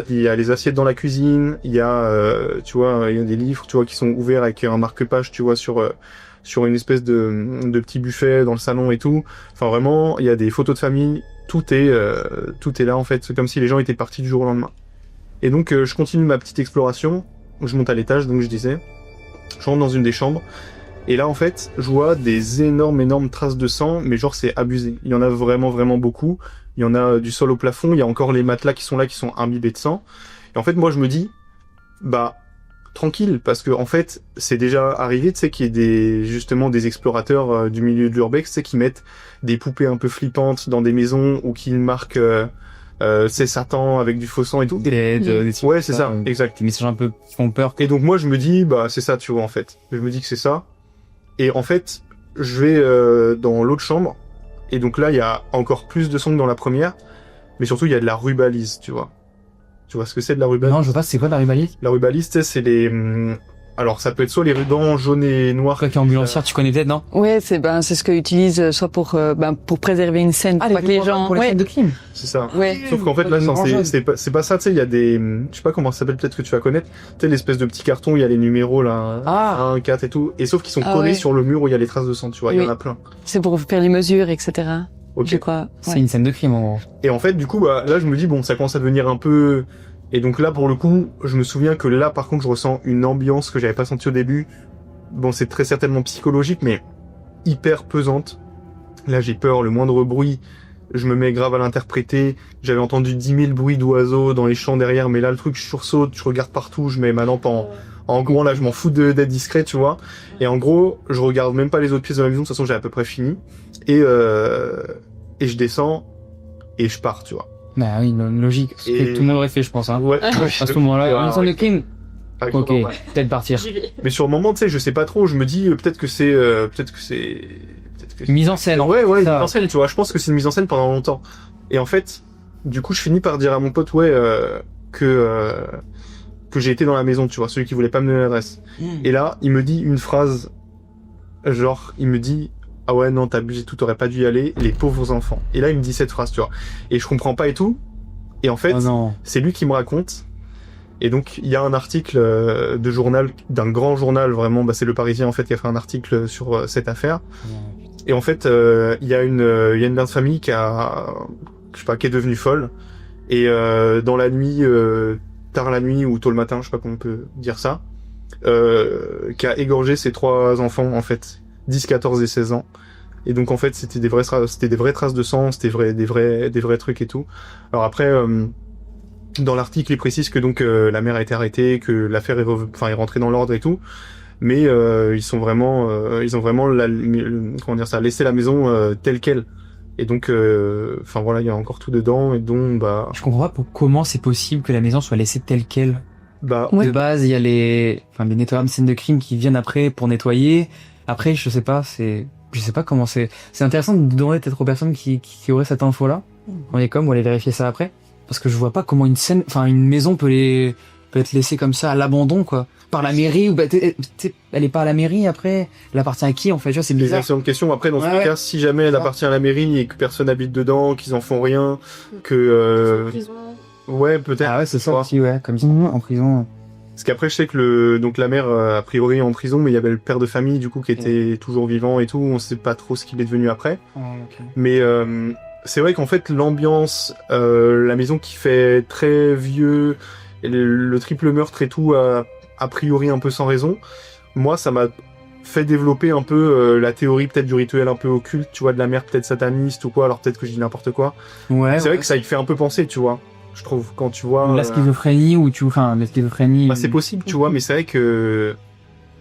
il y a les assiettes dans la cuisine. Il y a tu vois, il y a des livres, tu vois, qui sont ouverts avec un marque-page, tu vois, sur une espèce de petit buffet dans le salon et tout. Enfin vraiment, il y a des photos de famille. Tout est là en fait. C'est comme si les gens étaient partis du jour au lendemain. Et donc je continue ma petite exploration, je monte à l'étage, donc je disais, je rentre dans une des chambres, et là en fait, je vois des énormes traces de sang, mais genre c'est abusé. Il y en a vraiment beaucoup, il y en a du sol au plafond, il y a encore les matelas qui sont là, qui sont imbibés de sang. Et en fait, moi je me dis, bah, tranquille, parce que en fait, c'est déjà arrivé, tu sais, qu'il y ait justement des explorateurs du milieu de l'urbex, tu sais, qui mettent des poupées un peu flippantes dans des maisons, ou qui marquent... c'est Satan avec du faux sang et tout. Ouais, c'est ça, exact. Des messages un peu qui font peur. Et donc moi je me dis, bah c'est ça, tu vois, en fait. Je me dis que c'est ça. Et en fait, je vais dans l'autre chambre. Et donc là, il y a encore plus de sang que dans la première. Mais surtout, il y a de la rubalise, tu vois. Tu vois ce que c'est de la rubalise? Non, je vois pas, c'est quoi la rubalise? La rubalise, tu sais, c'est les... Alors ça peut être soit les rubans jaunes et noirs. Toi qui es ambulancière, tu connais peut-être, non? Ouais, c'est ce que utilisent soit pour préserver une scène, pour pas que les gens... Pour les scènes de crime. C'est ça. Ouais. Sauf qu'en fait là, non, c'est pas ça, tu sais, il y a des... Je sais pas comment ça s'appelle, peut-être que tu vas connaître. Tu sais, l'espèce de petit carton, il y a les numéros là, 1, 4 et tout. Et sauf qu'ils sont collés sur le mur où il y a les traces de sang, tu vois, il y en a plein. C'est pour faire les mesures, etc. Ok. Je crois. Ouais. C'est une scène de crime en gros. Et en fait, du coup, bah, là je me dis, bon, ça commence à devenir un peu... Et donc là, pour le coup, je me souviens que là, par contre, je ressens une ambiance que j'avais pas sentie au début. Bon, c'est très certainement psychologique, mais hyper pesante. Là, j'ai peur, le moindre bruit, je me mets grave à l'interpréter. J'avais entendu 10 000 bruits d'oiseaux dans les champs derrière, mais là, le truc, je sursaute, je regarde partout, je mets ma lampe en gros, là, je m'en fous d'être discret, tu vois. Et en gros, je regarde même pas les autres pièces de la maison, de toute façon, j'ai à peu près fini. Et je descends, et je pars, tu vois. Bah oui, logique. Ce que tout le monde aurait fait, je pense. Hein. Ouais. À ce moment-là, un scène de crime. Avec Ok, Robert, ouais. peut-être partir. Mais sur le moment, tu sais, je sais pas trop. Je me dis peut-être que c'est Mise en scène. Ouais, une mise Ça. en scène. Tu vois, je pense que c'est une mise en scène pendant longtemps. Et en fait, du coup, je finis par dire à mon pote, que j'ai été dans la maison, tu vois, celui qui voulait pas me donner l'adresse. Et là, il me dit une phrase, genre, il me dit, ah ouais, non, t'as abusé, tout, t'aurais pas dû y aller, les pauvres enfants. Et là, il me dit cette phrase, tu vois. Et je comprends pas et tout. Et en fait, Oh non. c'est lui qui me raconte. Et donc, il y a un article de journal, d'un grand journal, vraiment, bah, c'est Le Parisien, en fait, qui a fait un article sur cette affaire. Et en fait, il y a une mère de famille qui est devenue folle. Et dans la nuit, tard la nuit ou tôt le matin, je sais pas comment on peut dire ça, qui a égorgé ses 3 enfants, en fait, 10, 14 et 16 ans. Et donc, en fait, c'était des vraies traces de sang, c'était des vrais trucs et tout. Alors après, dans l'article, il précise que donc la mère a été arrêtée, que l'affaire est rentrée dans l'ordre et tout. Mais ils ont vraiment laissé la maison telle quelle. Et donc, voilà, il y a encore tout dedans, et donc, Je comprends pas comment c'est possible que la maison soit laissée telle quelle. Ouais. De base, il y a les nettoyeurs de scènes de crime qui viennent après pour nettoyer. Après, je sais pas comment c'est. C'est intéressant de demander peut-être aux personnes qui auraient cette info-là. On est comme, ou aller vérifier ça après. Parce que je vois pas comment une maison peut être laissée comme ça à l'abandon, quoi. Par la mairie, ou elle est pas à la mairie après, elle appartient à qui en fait, tu vois, c'est des bizarre. excellentes questions. Après, dans ce Ouais. cas, si jamais elle appartient à la mairie et que personne habite dedans, qu'ils en font rien, que ouais, peut-être. Ah ouais, c'est ça Quoi. aussi, ouais, comme ils sont en prison. Parce qu'après, je sais que la mère, a priori, est en prison, mais il y avait le père de famille, du coup, qui était toujours vivant et tout. On sait pas trop ce qu'il est devenu après. Mais c'est vrai qu'en fait, l'ambiance, la maison qui fait très vieux, et le triple meurtre et tout, a priori un peu sans raison. Moi, ça m'a fait développer un peu la théorie peut-être du rituel un peu occulte, tu vois, de la mère peut-être sataniste ou quoi. Alors peut-être que je dis n'importe quoi. Ouais. C'est vrai que ça y fait un peu penser, tu vois. Je trouve quand tu vois La schizophrénie la schizophrénie. c'est possible, tu vois, mais c'est vrai que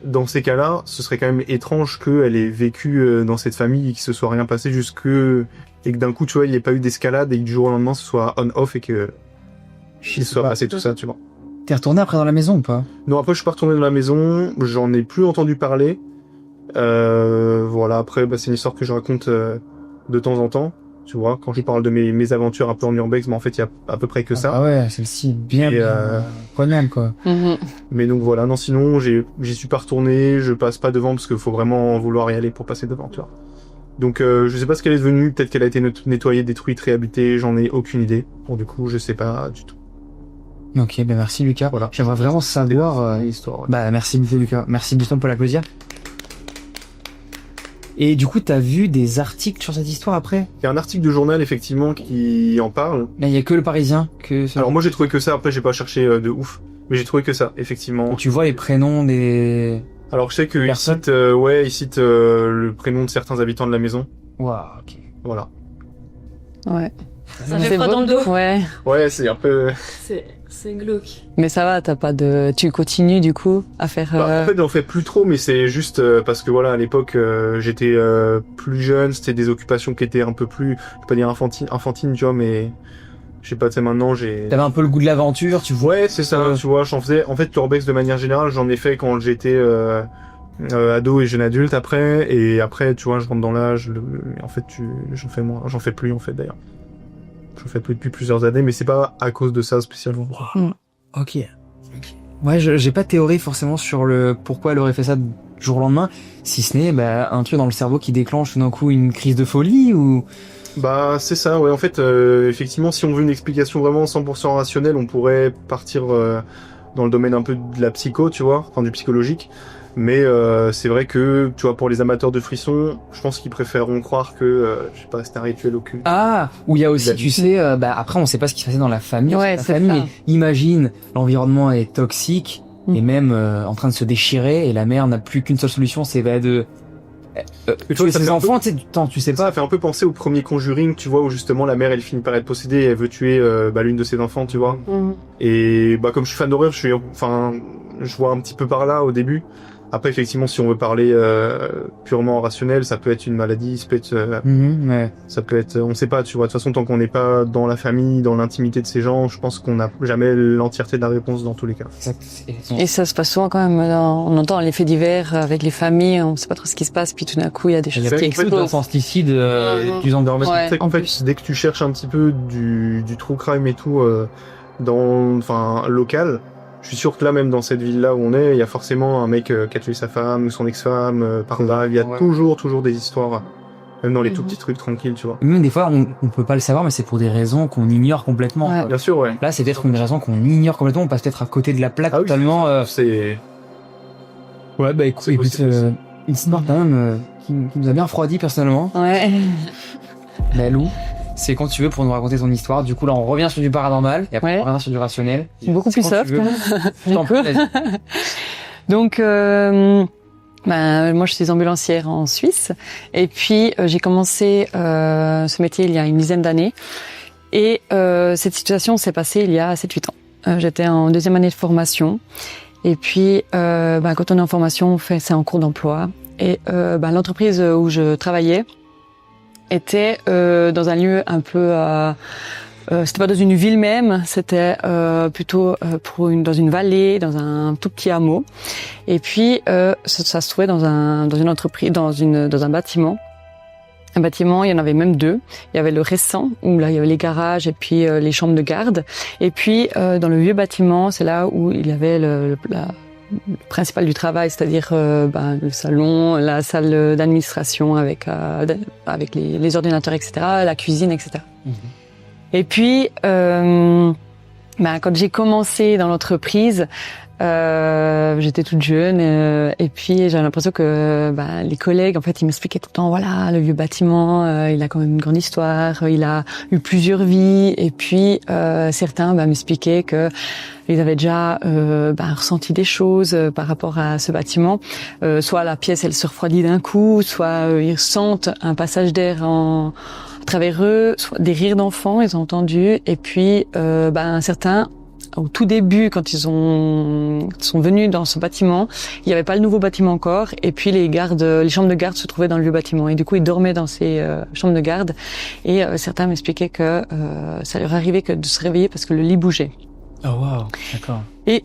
dans ces cas-là, ce serait quand même étrange qu'elle ait vécu dans cette famille et qu'il se soit rien passé et que d'un coup, tu vois, il n'y ait pas eu d'escalade et que du jour au lendemain, ce soit on-off et que il soit passé tout ça, tu vois. T'es retourné après dans la maison ou pas? Non, après, je suis pas retourné dans la maison, j'en ai plus entendu parler. Voilà, après, c'est une histoire que je raconte de temps en temps, tu vois, quand je parle de mes aventures un peu en urbex, mais en fait, il y a à peu près que ça. Ah ouais, celle-ci, bien prenable, quoi. Mais donc voilà, non, sinon, j'y suis pas retourné, je passe pas devant parce qu'il faut vraiment vouloir y aller pour passer devant, tu vois. Donc, je sais pas ce qu'elle est devenue, peut-être qu'elle a été nettoyée, détruite, réhabitée, j'en ai aucune idée. Bon, du coup, je sais pas du tout. Ok, merci Lucas. Voilà. J'aimerais vraiment savoir l'histoire. Ouais. Merci Lucas. Merci Buston pour l'applaudir. Et du coup, t'as vu des articles sur cette histoire après? Il y a un article de journal, effectivement, qui en parle. Là, il y a que Le Parisien Alors moi, j'ai trouvé que ça, après, j'ai pas cherché de ouf. Mais j'ai trouvé que ça, effectivement. Et tu vois les prénoms des... Alors je sais qu'il Personne. cite le prénom de certains habitants de la maison. Waouh, ok. Voilà. Ouais. Ça fait froid dans le dos. Ouais. Ouais, c'est un peu... C'est glauque. Mais ça va, tu continues du coup à faire. En fait, j'en fais plus trop, mais c'est juste parce que voilà, à l'époque, j'étais plus jeune, c'était des occupations qui étaient un peu plus, je vais pas dire enfantines, tu vois, mais je sais pas, tu sais, maintenant j'ai... T'avais un peu le goût de l'aventure, tu vois. Ouais, c'est ça, tu vois, j'en faisais... En fait, l'urbex, de manière générale, j'en ai fait quand j'étais ado et jeune adulte après, et après, tu vois, je rentre dans l'âge, en fait, j'en fais moins, j'en fais plus, en fait, d'ailleurs. Je fais plus depuis plusieurs années, mais c'est pas à cause de ça spécialement. Ok. Ouais, j'ai pas de théorie forcément sur le pourquoi elle aurait fait ça du jour au lendemain, si ce n'est un truc dans le cerveau qui déclenche tout d'un coup une crise de folie ou... C'est ça, ouais. En fait, effectivement, si on veut une explication vraiment 100% rationnelle, on pourrait partir dans le domaine un peu de la psycho, tu vois, enfin du psychologique. Mais c'est vrai que, tu vois, pour les amateurs de frissons, je pense qu'ils préféreront croire que, je sais pas, c'est un rituel occulte. Ah, où il y a aussi, tu sais, après on sait pas ce qui se passait dans la famille. Ouais, la c'est famille, ça. mais imagine, l'environnement est toxique et même en train de se déchirer et la mère n'a plus qu'une seule solution, c'est de tuer ça ses fait un enfants, tu sais Ça pas. fait un peu penser au premier Conjuring, tu vois, où justement la mère elle finit par être possédée et elle veut tuer l'une de ses enfants, tu vois. Et comme je suis fan d'horreur, je vois un petit peu par là au début. Après, effectivement, si on veut parler purement rationnel, ça peut être une maladie, ça peut être, Ouais. ça peut être, on sait pas, tu vois. De toute façon, tant qu'on n'est pas dans la famille, dans l'intimité de ces gens, je pense qu'on n'a jamais l'entièreté de la réponse dans tous les cas. Exact. Et ça se passe souvent quand même. On entend les faits divers avec les familles, on sait pas trop ce qui se passe, puis tout d'un coup il y a des Il y choses a qui beaucoup explosent. d'infanticides plus en dehors. Ouais, C'est qu'en en fait, plus. dès que tu cherches un petit peu du true crime et tout local, je suis sûr que là, même dans cette ville-là où on est, il y a forcément un mec qui a tué sa femme ou son ex-femme par là. Il y a Ouais. toujours des histoires, même dans les tout Mhm. petits trucs tranquilles, tu vois. Même des fois, on peut pas le savoir, mais c'est pour des raisons qu'on ignore complètement. Ouais. Bien sûr, ouais. Là, c'est peut-être une raison qu'on ignore complètement. On passe peut-être à côté de la plaque Ah oui, totalement. c'est Ouais, bah écoute, c'est possible. une histoire quand même qui nous a bien refroidi personnellement. Ouais. Mais Lou, c'est quand tu veux pour nous raconter ton histoire. Du coup, là, on revient sur du paranormal et après Ouais. on revient sur du rationnel. Beaucoup C'est plus quand tu soft. veux. Je t'en prie, vas-y. Donc, moi, je suis ambulancière en Suisse. Et puis, j'ai commencé ce métier il y a une dizaine d'années. Et cette situation s'est passée il y a 7-8 ans. J'étais en deuxième année de formation. Et puis, quand on est en formation, c'est en cours d'emploi. Et l'entreprise où je travaillais était dans un lieu un peu... c'était pas dans une ville même, c'était plutôt dans une vallée, dans un tout petit hameau. Et puis ça se trouvait dans une entreprise, dans un bâtiment. Un bâtiment, il y en avait même deux. Il y avait le récent où là il y avait les garages et puis les chambres de garde. Et puis dans le vieux bâtiment, c'est là où il y avait le principal du travail, c'est-à-dire le salon, la salle d'administration avec les ordinateurs, etc., la cuisine, etc. Et puis, quand j'ai commencé dans l'entreprise, j'étais toute jeune et puis j'avais l'impression que les collègues, en fait, ils m'expliquaient tout le temps, voilà, le vieux bâtiment, il a quand même une grande histoire, il a eu plusieurs vies. Et puis certains m'expliquaient que ils avaient déjà ressenti des choses par rapport à ce bâtiment. Soit la pièce, elle se refroidit d'un coup, soit ils sentent un passage d'air à travers eux, soit des rires d'enfants, ils ont entendu. Et puis certains, au tout début, quand ils sont venus dans ce bâtiment, il n'y avait pas le nouveau bâtiment encore. Et puis les chambres de garde se trouvaient dans le vieux bâtiment. Et du coup, ils dormaient dans ces chambres de garde. Et certains m'expliquaient que ça leur arrivait que de se réveiller parce que le lit bougeait. Oh wow, d'accord. Et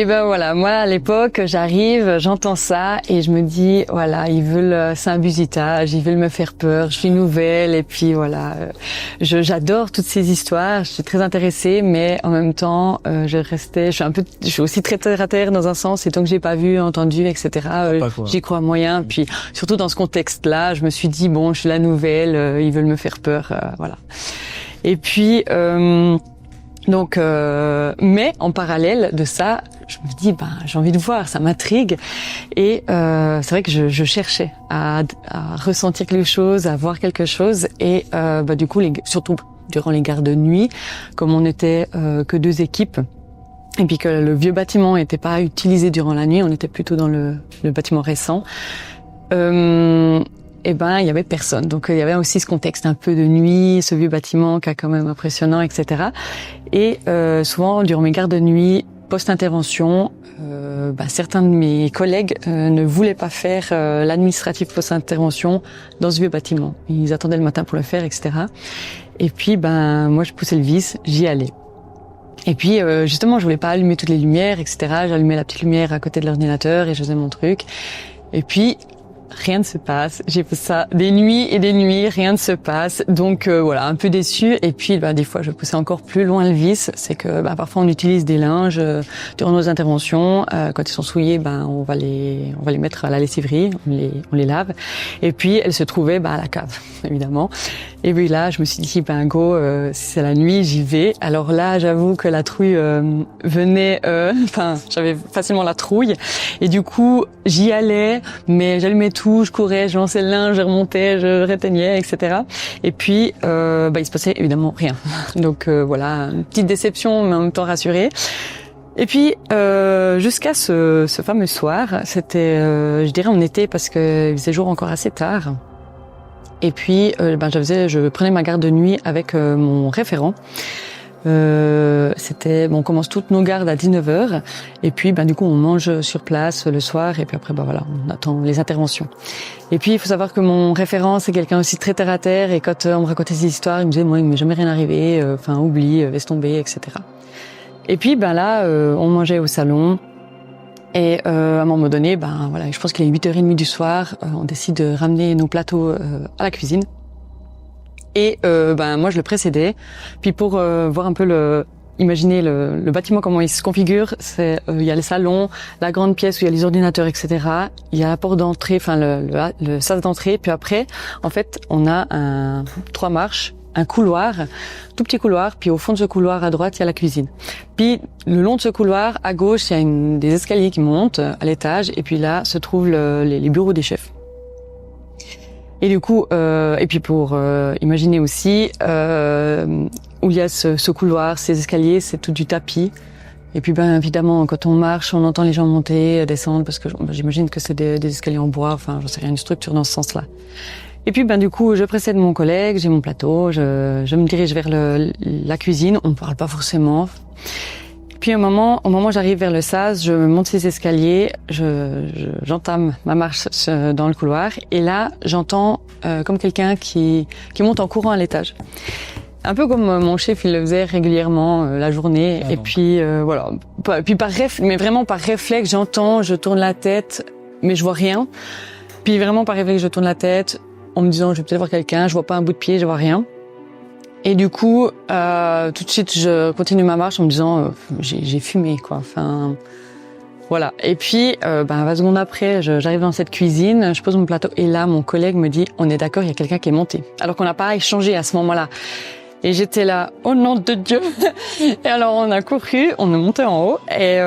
voilà, moi à l'époque, j'arrive, j'entends ça et je me dis voilà, c'est un busitage, ils veulent me faire peur, je suis nouvelle et puis voilà, j'adore toutes ces histoires, je suis très intéressée, mais en même temps, je suis aussi très terre à terre dans un sens, et tant que j'ai pas vu, entendu, etc. J'y crois moyen. Puis surtout dans ce contexte-là, je me suis dit bon, je suis la nouvelle, ils veulent me faire peur, voilà. Et puis mais en parallèle de ça, je me dis, j'ai envie de voir, ça m'intrigue. Et c'est vrai que je cherchais à ressentir quelque chose, à voir quelque chose. Et du coup, surtout durant les gardes de nuit, comme on n'était que deux équipes, et puis que le vieux bâtiment n'était pas utilisé durant la nuit, on était plutôt dans le bâtiment récent. Il y avait personne. Donc il y avait aussi ce contexte un peu de nuit, ce vieux bâtiment qui est quand même impressionnant, etc. Et souvent, durant mes gardes de nuit, post-intervention, certains de mes collègues ne voulaient pas faire l'administratif post-intervention dans ce vieux bâtiment. Ils attendaient le matin pour le faire, etc. Et puis, moi, je poussais le vis, j'y allais. Et puis, justement, je voulais pas allumer toutes les lumières, etc. J'allumais la petite lumière à côté de l'ordinateur et je faisais mon truc. Et puis, rien ne se passe. J'ai fait ça des nuits et des nuits, rien ne se passe. Donc voilà, un peu déçue. Et puis des fois, je poussais encore plus loin le vice. C'est que parfois on utilise des linges durant nos interventions. Quand ils sont souillés, on va les mettre à la lessiverie, on les lave. Et puis elles se trouvaient à la cave, évidemment. Et puis là, je me suis dit si c'est la nuit, j'y vais. Alors là, j'avoue que la trouille venait. J'avais facilement la trouille. Et du coup, j'y allais, mais j'allumais tout, je courais, je lançais le linge, je remontais, je réteignais, etc. Et puis, il se passait évidemment rien. Donc voilà, une petite déception, mais en même temps rassurée. Et puis, jusqu'à ce fameux soir, c'était, je dirais en été, parce qu'il faisait jour encore assez tard. Et puis, je prenais ma garde de nuit avec mon référent. On commence toutes nos gardes à 19h et puis du coup on mange sur place le soir et puis après voilà, on attend les interventions. Et puis il faut savoir que mon référent c'est quelqu'un aussi très terre à terre et quand on me racontait ces histoires, il me disait moi il m'est jamais rien arrivé, oublie, laisse tomber, etc. Et puis là on mangeait au salon. Et à un moment donné, je pense qu'il est 8h30 du soir, on décide de ramener nos plateaux à la cuisine. Et moi je le précédais. Puis pour voir un peu imaginer le bâtiment comment il se configure, il y a le salon, la grande pièce où il y a les ordinateurs, etc. Il y a la porte d'entrée, le sas d'entrée. Puis après, en fait, on a 3 marches. Un couloir, tout petit couloir, puis au fond de ce couloir à droite il y a la cuisine. Puis le long de ce couloir à gauche il y a des escaliers qui montent à l'étage et puis là se trouvent les bureaux des chefs. Et du coup et puis pour imaginer aussi où il y a ce couloir, ces escaliers, c'est tout du tapis. Et puis évidemment quand on marche on entend les gens monter, descendre parce que j'imagine que c'est des escaliers en bois, j'en sais rien, une structure dans ce sens-là. Et puis du coup je précède mon collègue, j'ai mon plateau, je me dirige vers la cuisine, on ne parle pas forcément. Puis au moment où j'arrive vers le sas, je monte ces escaliers, j'entame ma marche dans le couloir et là j'entends comme quelqu'un qui monte en courant à l'étage. Un peu comme mon chef il le faisait régulièrement la journée et puis voilà. Puis mais vraiment par réflexe, j'entends, je tourne la tête mais je vois rien. Puis vraiment par réflexe, je tourne la tête en me disant je vais peut-être voir quelqu'un, je vois pas un bout de pied, je vois rien. Et du coup, tout de suite je continue ma marche en me disant j'ai fumé quoi. Voilà. Et puis 20 secondes après, j'arrive dans cette cuisine, je pose mon plateau et là mon collègue me dit on est d'accord, il y a quelqu'un qui est monté. Alors qu'on n'a pas échangé à ce moment-là. Et j'étais là, oh nom de Dieu. Et alors on a couru, on est monté en haut et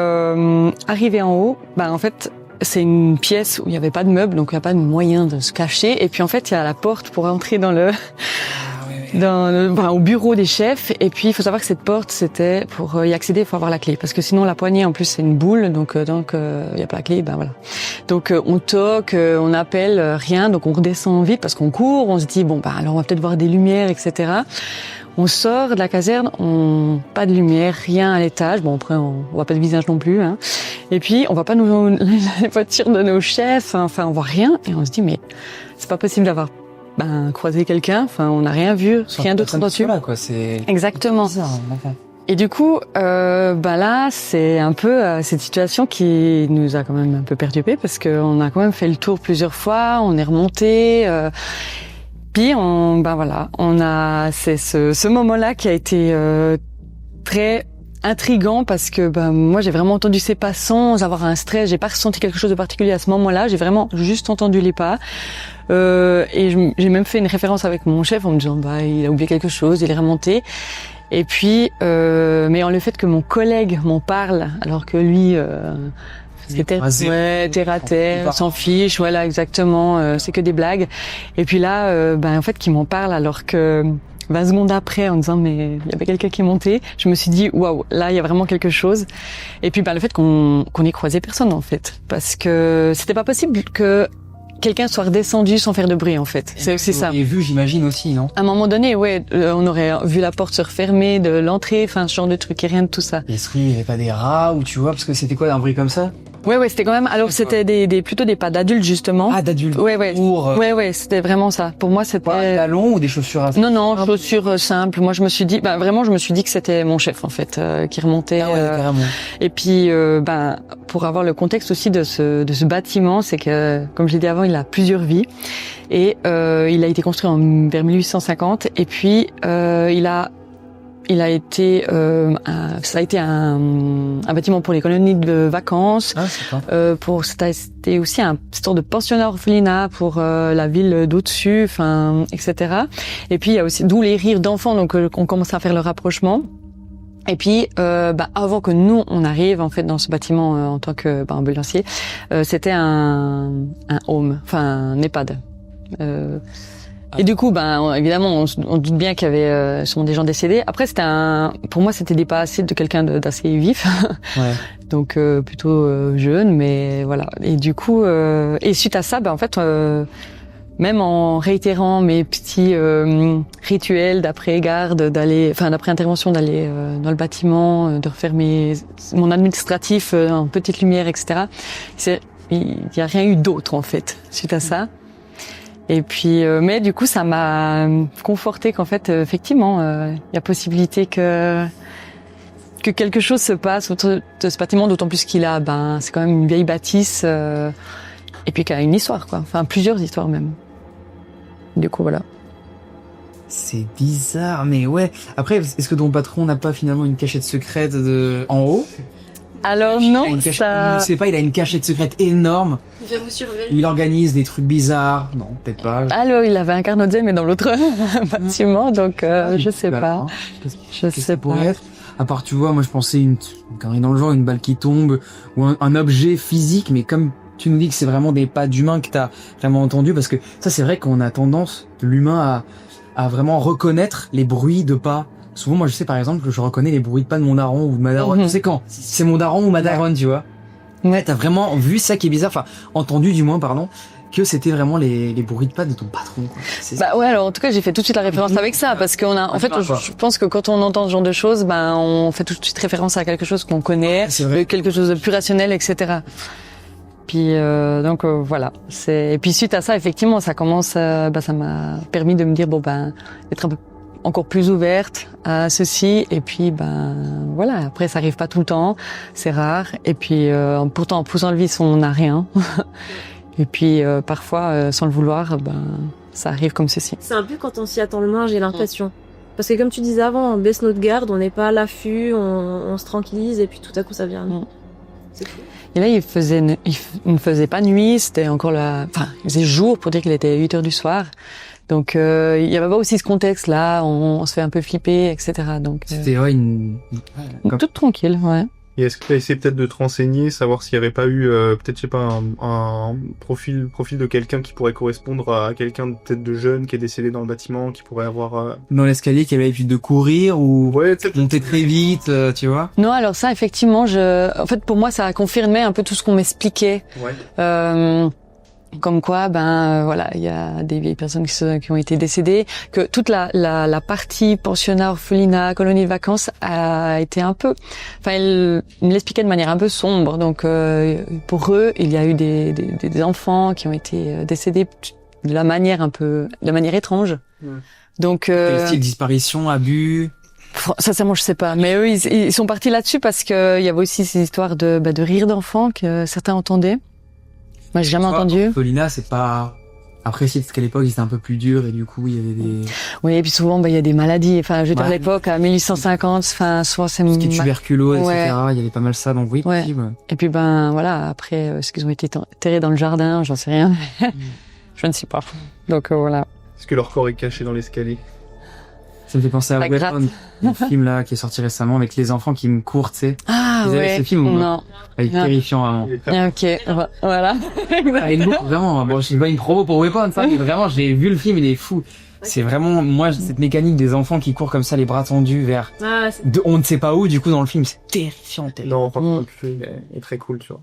arrivé en haut, en fait c'est une pièce où il n'y avait pas de meubles, donc il n'y a pas de moyen de se cacher. Et puis en fait, il y a la porte pour entrer au bureau des chefs. Et puis il faut savoir que cette porte, c'était pour y accéder, il faut avoir la clé, parce que sinon la poignée en plus c'est une boule, donc il y a pas la clé, voilà. Donc on toque, on appelle, rien, donc on redescend vite parce qu'on court, on se dit alors on va peut-être voir des lumières, etc. On sort de la caserne, pas de lumière, rien à l'étage. Après on voit pas de visage non plus, hein. Et puis on voit pas les voitures de nos chefs, on voit rien et on se dit mais c'est pas possible d'avoir croisé quelqu'un, on n'a rien vu, rien d'autre dessus. Quoi, c'est exactement. Bizarre, Et du coup là c'est un peu cette situation qui nous a quand même un peu perturbés parce qu'on a quand même fait le tour plusieurs fois, on est remonté. Puis on a c'est ce moment-là qui a été très intriguant parce que moi j'ai vraiment entendu ces pas sans avoir un stress, j'ai pas ressenti quelque chose de particulier à ce moment-là, j'ai vraiment juste entendu les pas. Et j'ai même fait une référence avec mon chef en me disant il a oublié quelque chose, il est remonté. Et puis mais en le fait que mon collègue m'en parle alors que lui c'était terre à terre, s'en fiche, voilà exactement, c'est que des blagues. Et puis là en fait qu'il m'en parle alors que 20 secondes après en disant mais il y avait quelqu'un qui est monté, je me suis dit waouh, là il y a vraiment quelque chose. Et puis le fait qu'on ait croisé personne en fait, parce que c'était pas possible que quelqu'un soit redescendu sans faire de bruit en fait. C'est ça. Et vu j'imagine aussi, non? À un moment donné, on aurait vu la porte se refermer de l'entrée, ce genre de truc et rien de tout ça. Est-ce qu'il y avait pas des rats ou tu vois, parce que c'était quoi un bruit comme ça? Ouais, c'était quand même. Alors c'était plutôt des pas d'adultes justement. Ah, d'adultes. Ouais. Pour. Ouais, c'était vraiment ça. Pour moi, c'était. Pas talons ou des chaussures à... Non, chaussures simples. Moi, je me suis dit, vraiment, je me suis dit que c'était mon chef en fait qui remontait. Ah ouais, carrément. Et puis, pour avoir le contexte aussi de ce bâtiment, c'est que, comme je l'ai dit avant, il a plusieurs vies et il a été construit vers 1850 et puis ça a été un bâtiment pour les colonies de vacances. Ah, c'est c'était aussi un sorte de pensionnat orphelinat pour la ville d'au-dessus, etc. Et puis il y a aussi d'où les rires d'enfants, donc on commence à faire le rapprochement. Et puis avant que nous on arrive en fait dans ce bâtiment en tant que ambulancier, c'était un home, un EHPAD. Et du coup, évidemment, on doute bien qu'il y avait sûrement des gens décédés. Après, pour moi, c'était des pas assez de quelqu'un d'assez vif. Ouais. Donc, plutôt jeune, mais voilà. Et du coup, et suite à ça, en fait, même en réitérant mes petits rituels d'après-garde, d'après intervention, d'aller dans le bâtiment, de refaire mon administratif en petite lumière, etc. Il n'y a rien eu d'autre en fait suite à ça. Et puis, mais du coup, ça m'a conforté qu'en fait, effectivement, il y a possibilité que quelque chose se passe autour de ce bâtiment, d'autant plus qu'il a, c'est quand même une vieille bâtisse, et puis qu'il a une histoire, quoi. Enfin, plusieurs histoires même. Du coup, voilà. C'est bizarre, mais ouais. Après, est-ce que ton patron n'a pas finalement une cachette secrète en haut? Alors non, Je sais pas, il a une cachette secrète énorme. Il vient vous surveiller. Il organise des trucs bizarres. Non, peut-être pas. Alors, il avait un carnot mais dans l'autre bâtiment, donc je sais pas. Je sais pas. Être à part, tu vois, moi je pensais une connerie dans le genre, une balle qui tombe, ou un objet physique, mais comme tu nous dis que c'est vraiment des pas d'humains que t'as vraiment entendu, parce que ça c'est vrai qu'on a tendance, l'humain, à vraiment reconnaître les bruits de pas. Souvent, moi, je sais, par exemple, que je reconnais les bruits de pas de mon daron ou de ma daronne. Tu sais quand c'est mon daron ou ma daronne, tu vois. Ouais, t'as vraiment vu ça qui est bizarre, enfin, entendu du moins, pardon, que c'était vraiment les bruits de pas de ton patron, quoi. Ouais, alors en tout cas, j'ai fait tout de suite la référence avec ça, parce qu'on a, en fait, je pense que quand on entend ce genre de choses, on fait tout de suite référence à quelque chose qu'on connaît, quelque chose de plus rationnel, etc. Puis donc voilà. Et puis suite à ça, effectivement, ça commence, ça m'a permis de me dire d'être un peu encore plus ouverte à ceci, et puis voilà, après ça arrive pas tout le temps, c'est rare, et puis pourtant en poussant le vice on n'a rien. Et puis parfois sans le vouloir, ça arrive comme ceci. C'est un peu quand on s'y attend le moins, j'ai l'impression. Parce que comme tu disais avant, on baisse notre garde, on n'est pas à l'affût, on se tranquillise, et puis tout à coup ça vient. C'est cool. Et là, il ne faisait pas nuit, c'était encore il faisait jour pour dire qu'il était 8h du soir. Donc, il y avait pas aussi ce contexte-là, on se fait un peu flipper, etc. Donc, c'était toute tranquille, ouais. Et est-ce que tu as essayé peut-être de te renseigner, savoir s'il n'y avait pas eu, peut-être, je sais pas, un profil de quelqu'un qui pourrait correspondre à quelqu'un peut-être de jeune qui est décédé dans le bâtiment, qui pourrait avoir... Dans l'escalier, qui avait l'habitude de courir ou monter très vite, tu vois? Non, alors ça, effectivement, en fait, pour moi, ça a confirmé un peu tout ce qu'on m'expliquait. Ouais. Comme quoi, voilà, il y a des vieilles personnes qui ont été décédées, que toute la partie pensionnat, orphelinat, colonie de vacances a été un peu, il me l'expliquait de manière un peu sombre. Donc, pour eux, il y a eu des enfants qui ont été décédés de la manière étrange. Ouais. Donc, quel style, disparition, abus? Sincèrement, je sais pas. Mais eux, ils sont partis là-dessus parce que il y avait aussi ces histoires de rires d'enfants que certains entendaient. Moi, j'ai jamais entendu. Orphelinat, c'est pas apprécié parce qu'à l'époque, c'était un peu plus dur et du coup, il y avait des... Oui, et puis souvent, il y a des maladies. Enfin, je veux dire, à l'époque, à 1850, souvent c'est... Ce qui est tuberculose, etc. Il y avait pas mal ça, donc oui, possible. Et puis, voilà, après, est-ce qu'ils ont été enterrés dans le jardin? J'en sais rien. Je ne sais pas. Donc, voilà. Est-ce que leur corps est caché dans l'escalier? Ça me fait penser à Weapon, le film là qui est sorti récemment avec les enfants qui me courent, tu sais. Ah ouais. Ce film ou non. Il est terrifiant vraiment. Ok, voilà. Vraiment. Bon, je suis pas une promo pour Weapon, ça, mais vraiment, j'ai vu le film, il est fou. C'est vraiment moi cette mécanique des enfants qui courent comme ça, les bras tendus vers on ne sait pas où. Du coup, dans le film, c'est terrifiant. Non, par contre, le film est très cool, tu vois.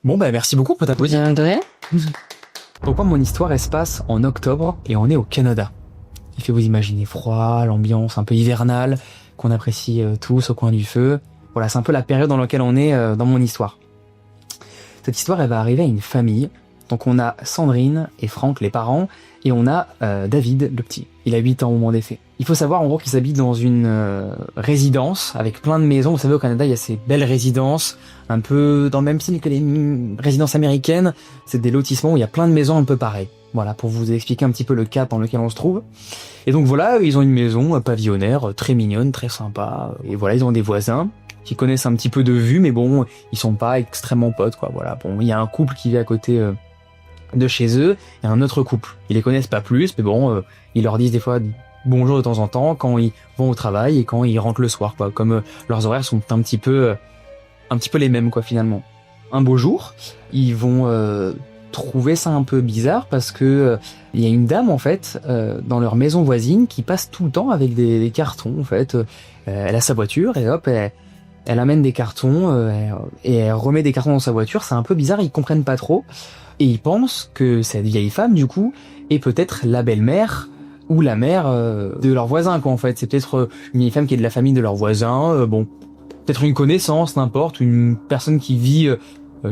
Bon, merci beaucoup pour ta pause. De rien. Pourquoi mon histoire elle se passe en octobre et on est au Canada? Il fait vous imaginer froid, l'ambiance un peu hivernale, qu'on apprécie tous au coin du feu. Voilà, c'est un peu la période dans laquelle on est dans mon histoire. Cette histoire, elle va arriver à une famille. Donc on a Sandrine et Franck, les parents, et on a David, le petit. Il a 8 ans au moment des faits. Il faut savoir en gros qu'ils habitent dans une résidence avec plein de maisons. Vous savez, au Canada, il y a ces belles résidences, un peu dans le même style que les résidences américaines. C'est des lotissements où il y a plein de maisons un peu pareilles. Voilà, pour vous expliquer un petit peu le cadre dans lequel on se trouve. Et donc voilà, ils ont une maison pavillonnaire, très mignonne, très sympa. Et voilà, ils ont des voisins qui connaissent un petit peu de vue, mais bon, ils sont pas extrêmement potes, quoi. Voilà, bon, il y a un couple qui vit à côté de chez eux, et un autre couple. Ils les connaissent pas plus, mais bon, ils leur disent des fois bonjour de temps en temps quand ils vont au travail et quand ils rentrent le soir, quoi. Comme leurs horaires sont un petit peu les mêmes, quoi, finalement. Un beau jour, ils vont trouver ça un peu bizarre parce que il y a une dame en fait dans leur maison voisine qui passe tout le temps avec des cartons en fait. Elle a sa voiture et hop elle amène des cartons et elle remet des cartons dans sa voiture. C'est un peu bizarre, ils comprennent pas trop. Et ils pensent que cette vieille femme, du coup, est peut-être la belle-mère ou la mère de leur voisin, quoi, en fait. C'est peut-être une vieille femme qui est de la famille de leur voisin, bon, peut-être une connaissance, n'importe, une personne qui vit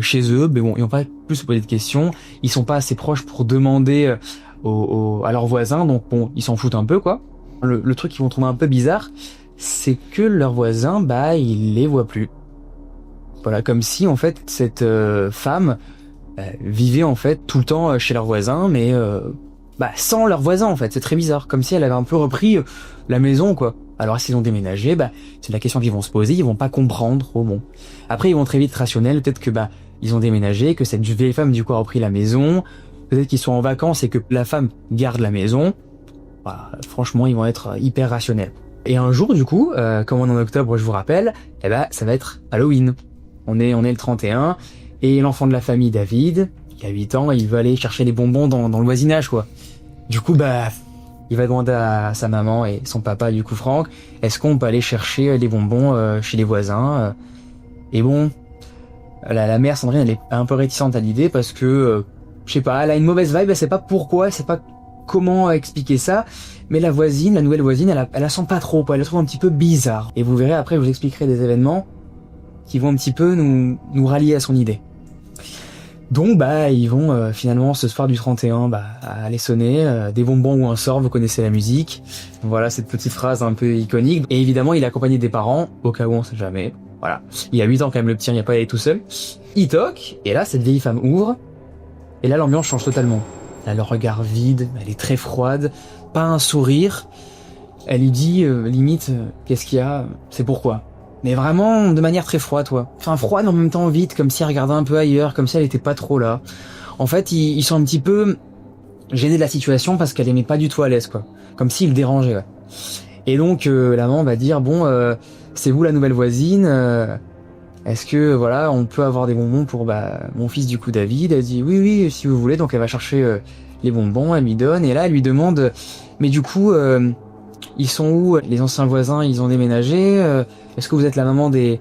chez eux, mais bon, ils n'ont pas plus se poser de questions, ils sont pas assez proches pour demander à leurs voisins, donc bon, ils s'en foutent un peu, quoi. Le truc qu'ils vont trouver un peu bizarre, c'est que leurs voisins, bah, ils les voient plus. Voilà, comme si, en fait, cette femme vivait, en fait, tout le temps chez leurs voisins, mais sans leurs voisins, en fait. C'est très bizarre, comme si elle avait un peu repris la maison, quoi. Alors, s'ils ont déménagé, c'est la question qu'ils vont se poser, ils vont pas comprendre, oh bon. Après, ils vont très vite rationnels, peut-être que, ils ont déménagé, que cette vieille femme, du coup, a repris la maison, peut-être qu'ils sont en vacances et que la femme garde la maison. Bah, franchement, ils vont être hyper rationnels. Et un jour, du coup, comme on est en octobre, je vous rappelle, ça va être Halloween. On est le 31, et l'enfant de la famille, David, qui a 8 ans, il veut aller chercher des bonbons dans le voisinage, quoi. Du coup, il va demander à sa maman et son papa, du coup Franck, est-ce qu'on peut aller chercher des bonbons chez les voisins Et bon, la mère Sandrine, elle est un peu réticente à l'idée parce que, je sais pas, elle a une mauvaise vibe, elle sait pas pourquoi, elle sait pas comment expliquer ça, mais la nouvelle voisine, elle la sent pas trop, elle la trouve un petit peu bizarre. Et vous verrez après, je vous expliquerai des événements qui vont un petit peu nous rallier à son idée. Donc ils vont finalement ce soir du 31 aller sonner des bonbons ou un sort, vous connaissez la musique. Voilà cette petite phrase un peu iconique. Et évidemment il est accompagné des parents, au cas où on sait jamais. Voilà. Il y a 8 ans quand même le petit, il n'y a pas allé tout seul. Il toque, et là cette vieille femme ouvre, et là l'ambiance change totalement. Elle a le regard vide, elle est très froide, pas un sourire. Elle lui dit limite qu'est-ce qu'il y a, c'est pourquoi. Mais vraiment de manière très froide, toi. Enfin froide en même temps vite, comme si elle regardait un peu ailleurs, comme si elle était pas trop là. En fait, ils sont un petit peu gênés de la situation parce qu'elle aimait pas du tout à l'aise, quoi. Comme s'il le dérangeait, ouais. Et donc la maman va dire bon, c'est vous la nouvelle voisine. Est-ce que voilà, on peut avoir des bonbons pour mon fils du coup David. Elle dit oui si vous voulez. Donc elle va chercher les bonbons, elle lui donne et là elle lui demande mais du coup ils sont où les anciens voisins? Ils ont déménagé. Est-ce que vous êtes la maman de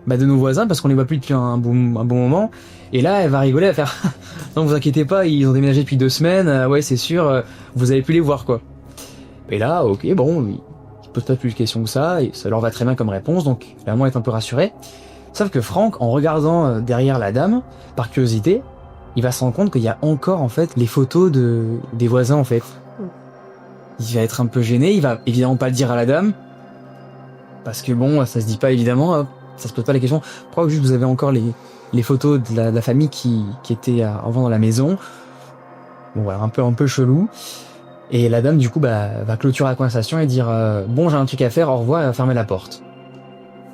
nos voisins parce qu'on les voit plus depuis un bon moment? Et là, elle va rigoler, elle va faire non, vous inquiétez pas, ils ont déménagé depuis 2 semaines. Ouais, c'est sûr, vous avez pu les voir, quoi. Et là, ok, bon, ils posent pas plus de questions que ça, et ça leur va très bien comme réponse, donc la maman est un peu rassurée. Sauf que Franck, en regardant derrière la dame, par curiosité, il va se rendre compte qu'il y a encore en fait les photos des voisins en fait. Il va être un peu gêné, il va évidemment pas le dire à la dame. Parce que bon, ça se dit pas évidemment, ça se pose pas la question. Pourquoi juste vous avez encore les photos de la famille qui était avant dans la maison. Bon voilà, un peu chelou. Et la dame du coup va clôturer la conversation et dire bon, j'ai un truc à faire, au revoir, et va fermer la porte.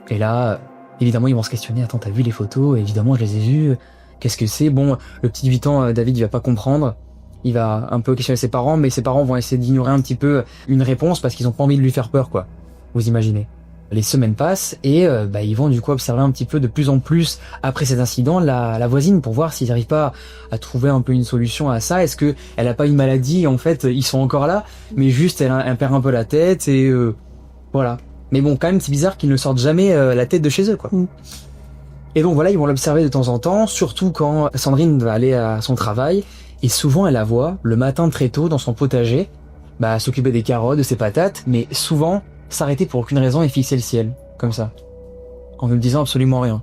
Et là, évidemment, ils vont se questionner, attends, t'as vu les photos? Évidemment, je les ai vues. Qu'est-ce que c'est? Bon, le petit de 8 ans, David, il va pas comprendre. Il va un peu questionner ses parents, mais ses parents vont essayer d'ignorer un petit peu une réponse parce qu'ils ont pas envie de lui faire peur, quoi. Vous imaginez. Les semaines passent et ils vont du coup observer un petit peu de plus en plus après cet incident la voisine pour voir s'ils n'arrivent pas à trouver un peu une solution à ça. Est-ce que elle a pas une maladie en fait, ils sont encore là, mais juste elle perd un peu la tête et voilà. Mais bon, quand même c'est bizarre qu'ils ne sortent jamais la tête de chez eux, quoi. Et donc voilà, ils vont l'observer de temps en temps, surtout quand Sandrine va aller à son travail et souvent elle la voit le matin très tôt dans son potager, s'occuper des carottes, de ses patates, mais souvent s'arrêter pour aucune raison et fixer le ciel, comme ça, en ne disant absolument rien.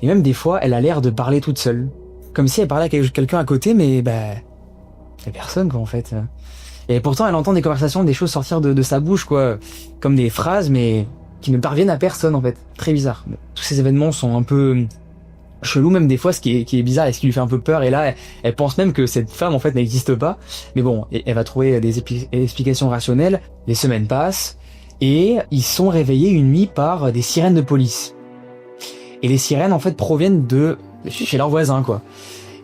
Et même des fois, elle a l'air de parler toute seule, comme si elle parlait à quelqu'un à côté, mais y a personne, quoi, en fait. Et pourtant, elle entend des conversations, des choses sortir de sa bouche, quoi, comme des phrases, mais qui ne parviennent à personne, en fait. Très bizarre. Tous ces événements sont un peu chelous, même des fois, ce qui est bizarre et ce qui lui fait un peu peur. Et là, elle pense même que cette femme, en fait, n'existe pas. Mais bon, elle va trouver des explications rationnelles. Les semaines passent. Et ils sont réveillés une nuit par des sirènes de police. Et les sirènes, en fait, proviennent de chez leurs voisins, quoi.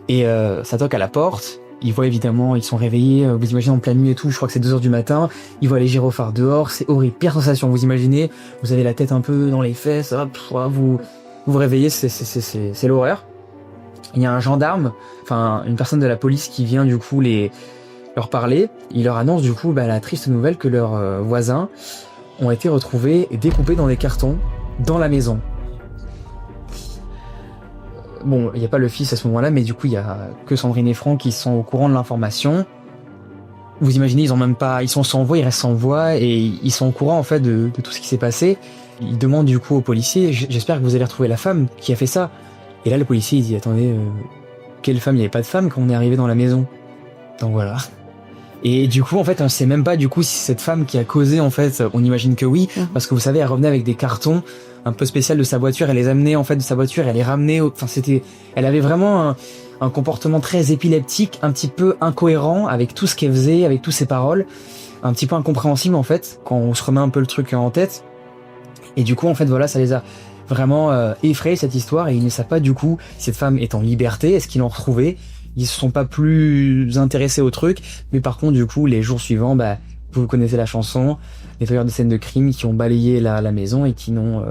Et ça toque à la porte. Ils voient évidemment, ils sont réveillés, vous imaginez en pleine nuit et tout, je crois que c'est 2h du matin. Ils voient les gyrophares dehors, c'est horrible, pire sensation, vous imaginez. Vous avez la tête un peu dans les fesses, vous réveillez, c'est l'horreur. Il y a un gendarme, enfin une personne de la police qui vient du coup leur parler. Il leur annonce du coup la triste nouvelle que leurs voisins ont été retrouvés et découpés dans des cartons dans la maison. bon, il y a pas le fils à ce moment-là, mais du coup, il y a que Sandrine et Franck qui sont au courant de l'information. Vous imaginez, ils sont sans voix, ils restent sans voix et ils sont au courant en fait de tout ce qui s'est passé. Ils demandent du coup au policier, j'espère que vous allez retrouver la femme qui a fait ça. Et là, le policier, il dit, attendez, quelle femme? Il n'y avait pas de femme quand on est arrivé dans la maison. Donc voilà. Et du coup, en fait, on sait même pas du coup si cette femme qui a causé, en fait, on imagine que oui, parce que vous savez, elle revenait avec des cartons un peu spéciaux de sa voiture, elle les amenait en fait de sa voiture, elle les ramenait, enfin elle avait vraiment un comportement très épileptique, un petit peu incohérent avec tout ce qu'elle faisait, avec toutes ses paroles, un petit peu incompréhensible en fait, quand on se remet un peu le truc en tête. Et du coup, en fait, voilà, ça les a vraiment effrayés cette histoire et ils ne savent pas du coup si cette femme est en liberté, est-ce qu'ils l'ont retrouvée. Ils se sont pas plus intéressés au truc, mais par contre, du coup, les jours suivants, bah, vous connaissez la chanson, les nettoyeurs de scènes de crime qui ont balayé la maison et qui n'ont...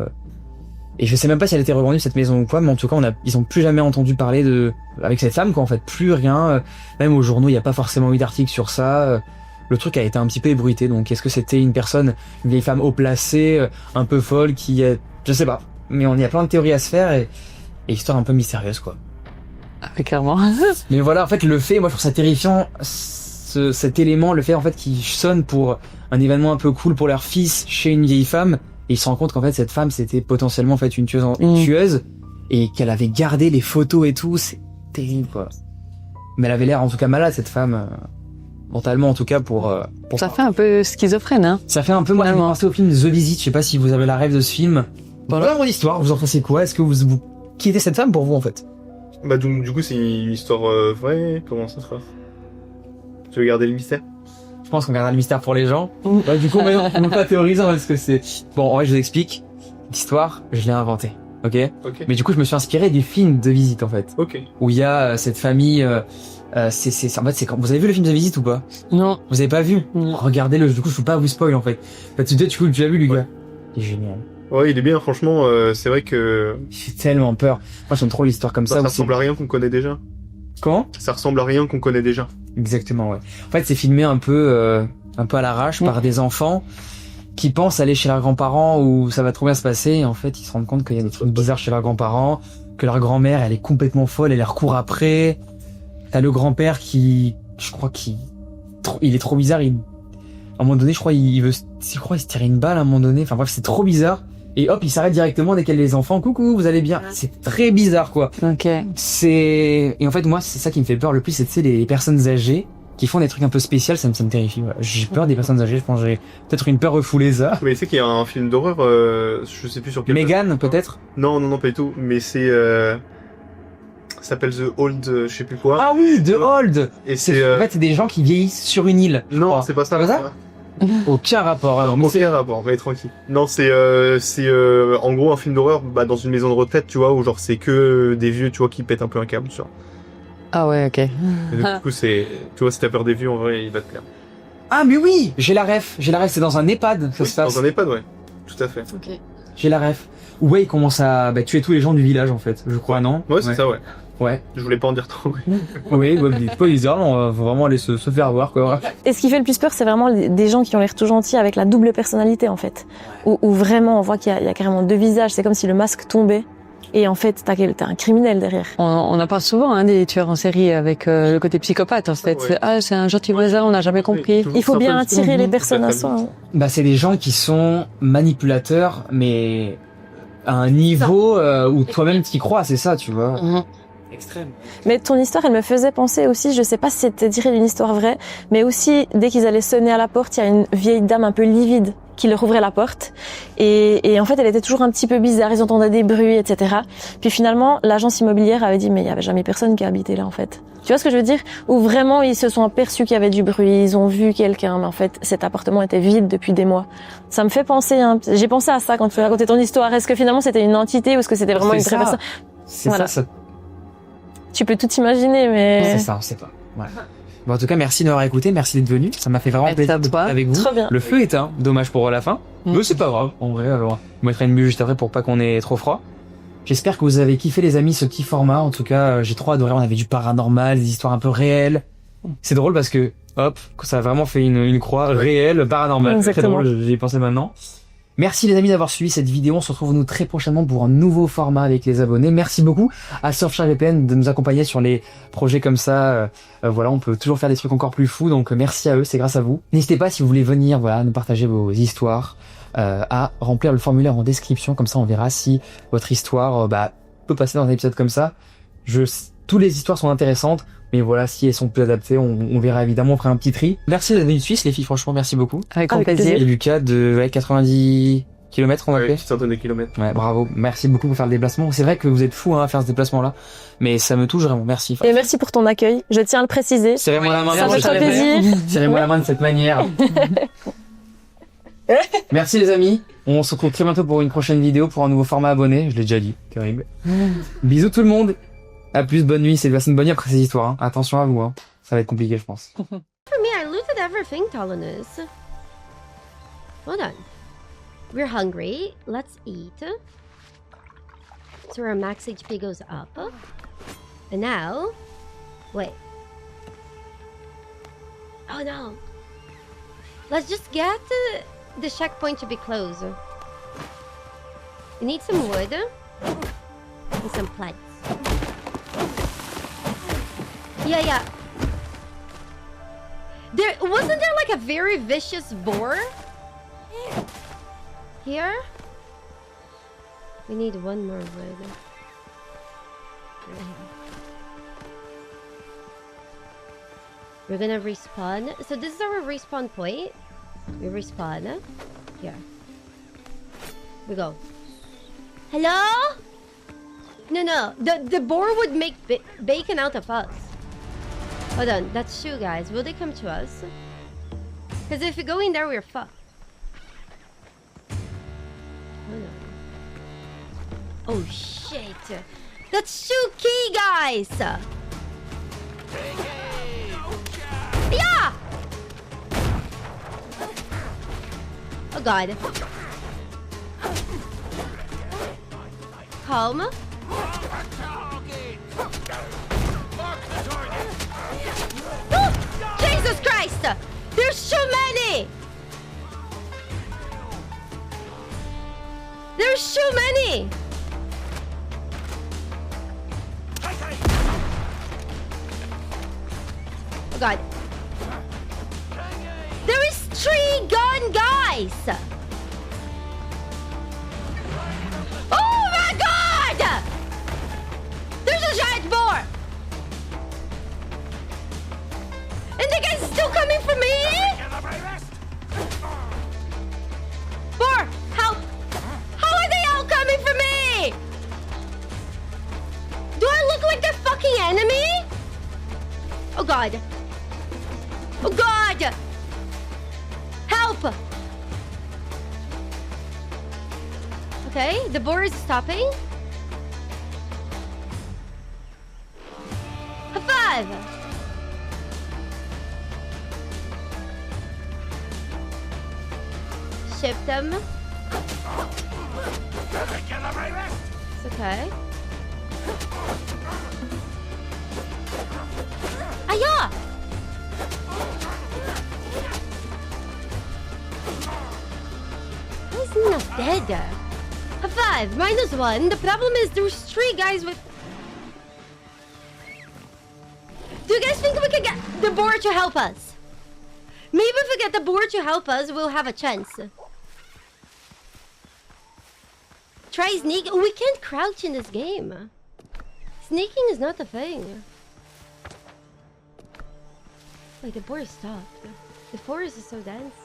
Et je sais même pas si elle était revendue cette maison ou quoi, mais en tout cas, ils ont plus jamais entendu parler avec cette femme, quoi, en fait, plus rien. Même aux journaux, il n'y a pas forcément eu d'article sur ça. Le truc a été un petit peu ébruité, donc est-ce que c'était une vieille femme haut placée, un peu folle, je sais pas. Mais il y a plein de théories à se faire et histoire un peu mystérieuse, quoi. Ah, mais clairement. Mais voilà, en fait, le fait, moi, je trouve ça terrifiant, cet élément, le fait, en fait, qu'ils sonnent pour un événement un peu cool pour leur fils chez une vieille femme, et ils se rendent compte qu'en fait, cette femme, c'était potentiellement, en fait, une tueuse, et qu'elle avait gardé les photos et tout, c'est terrible, quoi. Mais elle avait l'air, en tout cas, malade, cette femme, mentalement, en tout cas, pour ça fait un peu schizophrène, hein. Ça fait un peu, moi, je me pensais au film The Visit, je sais pas si vous avez la rêve de ce film. Voilà mon histoire, vous en pensez quoi? Est-ce que qui était cette femme pour vous, en fait? Bah du coup c'est une histoire vraie, comment ça sera? Tu veux garder le mystère? Je pense qu'on gardera le mystère pour les gens. Bah, du coup on va pas théoriser parce que c'est... Bon, en vrai je vous explique, l'histoire je l'ai inventée, ok? Mais du coup je me suis inspiré du film de visite en fait. Ok. Où il y a cette famille... en fait c'est quand... Vous avez vu le film de visite ou pas? Non. Vous avez pas vu? Non. Regardez-le, du coup je peux pas vous spoil en fait. Tu l'as vu Lucas? Il est génial. Ouais, il est bien, franchement, c'est vrai que... J'ai tellement peur. Moi j'aime trop l'histoire comme ça. Ça ressemble à rien qu'on connaît déjà. Comment? Ça ressemble à rien qu'on connaît déjà. Exactement, ouais. En fait, c'est filmé un peu à l'arrache par des enfants qui pensent aller chez leurs grands-parents où ça va trop bien se passer. Et en fait, ils se rendent compte qu'il y a des trucs bizarres chez leurs grands-parents, que leur grand-mère, elle est complètement folle, elle leur court après. T'as le grand-père il est trop bizarre. À un moment donné, je crois, il se tirer une balle à un moment donné. Enfin bref, c'est trop bizarre. Et hop, il s'arrête directement dès qu'il y a les enfants. Coucou, vous allez bien? C'est très bizarre, quoi. Ok. Et en fait, moi, c'est ça qui me fait peur le plus, c'est les personnes âgées qui font des trucs un peu spéciaux, ça me terrifie. Voilà. J'ai peur des personnes âgées, je pense que j'ai peut-être une peur refoulée, ça. Mais tu sais qu'il y a un film d'horreur, je sais plus sur quel... Megan, peut-être? Non, pas du tout, mais c'est... ça s'appelle The Old, je sais plus quoi. Ah oui, The Old! Et c'est... En fait, c'est des gens qui vieillissent sur une île. Non, c'est pas ça. C'est pas ça? Aucun rapport. Alors, Aucun rapport, mais tranquille. Non, c'est en gros un film d'horreur dans une maison de retraite, tu vois, où genre c'est que des vieux, tu vois, qui pètent un peu un câble, tu vois. Ah ouais, ok. Et du coup, tu vois, si t'as peur des vieux, en vrai, il va te plaire. Ah mais oui, j'ai la ref, c'est dans un EHPAD ça se passe. Dans un EHPAD, ouais, tout à fait. Ok. J'ai la ref. Ouais, il commence à tuer tous les gens du village en fait, je crois, non? Ouais, c'est ça, ouais. Ouais. Je voulais pas en dire trop. Oui, pas bizarre, on va vraiment aller se faire voir, quoi. Et ce qui fait le plus peur, c'est vraiment des gens qui ont l'air tout gentils avec la double personnalité, en fait. Où vraiment, on voit qu'il y a carrément deux visages. C'est comme si le masque tombait. Et en fait, t'as un criminel derrière. On en parle souvent, des tueurs en série avec le côté psychopathe, en fait. Ouais. C'est un gentil voisin, on n'a jamais compris. Il faut bien attirer les personnes à soi. Bah, c'est des gens qui sont manipulateurs, mais à un niveau où toi-même t'y crois, c'est ça, tu vois. Extrême. Mais ton histoire, elle me faisait penser aussi, je sais pas si c'était tiré d'une histoire vraie, mais aussi, dès qu'ils allaient sonner à la porte, il y a une vieille dame un peu livide qui leur ouvrait la porte. Et en fait, elle était toujours un petit peu bizarre, ils entendaient des bruits, etc. Puis finalement, l'agence immobilière avait dit, mais il y avait jamais personne qui habitait là, en fait. Tu vois ce que je veux dire? Ou vraiment, ils se sont aperçus qu'il y avait du bruit, ils ont vu quelqu'un, mais en fait, cet appartement était vide depuis des mois. Ça me fait penser, j'ai pensé à ça quand tu racontais ton histoire. Est-ce que finalement, c'était une entité ou est-ce que c'était vraiment une vraie personne? C'est voilà. ça. Tu peux tout imaginer, mais... C'est ça, on sait pas. Voilà. Bon, en tout cas, merci d'avoir écouté, merci d'être venu. Ça m'a fait vraiment plaisir d'être avec vous. Très bien. Le feu est éteint, dommage pour la fin. Mais c'est pas grave, en vrai. Alors, on mettra une musique juste après pour pas qu'on ait trop froid. J'espère que vous avez kiffé, les amis, ce petit format. En tout cas, j'ai trop adoré. On avait du paranormal, des histoires un peu réelles. C'est drôle parce que, hop, ça a vraiment fait une croix réelle, paranormale. Exactement. Très drôle, j'y ai pensé maintenant. Merci les amis d'avoir suivi cette vidéo. On se retrouve nous très prochainement pour un nouveau format avec les abonnés. Merci beaucoup à Surfshark VPN de nous accompagner sur les projets comme ça. Voilà, on peut toujours faire des trucs encore plus fous. Donc merci à eux, c'est grâce à vous. N'hésitez pas si vous voulez venir, voilà, nous partager vos histoires, à remplir le formulaire en description. Comme ça, on verra si votre histoire peut passer dans un épisode comme ça. Toutes les histoires sont intéressantes. Mais voilà, si elles sont plus adaptées, on verra évidemment, on fera un petit tri. Merci d'être venu de Suisse, les filles, franchement, merci beaucoup. Avec grand plaisir. Et Lucas de 90 km, on va Ouais, appeler. une centaine de kilomètres. Ouais, bravo. Merci beaucoup pour faire le déplacement. C'est vrai que vous êtes fous à faire ce déplacement-là, mais ça me touche vraiment. Merci. Et merci pour ton accueil, je tiens à le préciser. Serrez-moi la main. Ça comme me je fait savais faire. plaisir. Serrez-moi la main de cette manière. Merci les amis. On se retrouve très bientôt pour une prochaine vidéo, pour un nouveau format abonné. Je l'ai déjà dit. Terrible. Bisous tout le monde. À plus, bonne nuit. C'est une bonne nuit après ces histoires. Hein. Attention à vous. Hein. Ça va être compliqué, je pense. For me, I looted everything, Tolanus. Hold on. We're hungry. Let's eat. So our max HP goes up. And now... Wait. Oh no. Let's just get the checkpoint to be closed. We need some wood. And some planks. Yeah. Wasn't there like a very vicious boar? Here? We need one more wood. We're gonna respawn. So this is our respawn point. We respawn. Here. We go. Hello? No. The boar would make bacon out of us. Hold on, that's true, guys. Will they come to us? Because if we go in there, we're fucked. Hold on. Oh shit! That's too key, guys. Yeah. Oh god. Calm. Jesus Christ! There's too many! There's too many! Oh god. There is 3 gun guys! Oh my god! There's a giant boar! And the guy's still coming for me? Boar, help! How are they all coming for me? Do I look like the fucking enemy? Oh god. Oh god! Help! Okay, the boar is stopping. High five! Ship them. It's okay. Aya! Why is he not dead? High five! -1. The problem is there's 3 guys with... Do you guys think we can get the boar to help us? Maybe if we get the boar to help us, we'll have a chance. Try sneak. We can't crouch in this game. Sneaking is not a thing. Wait, the boar stopped. The forest is so dense.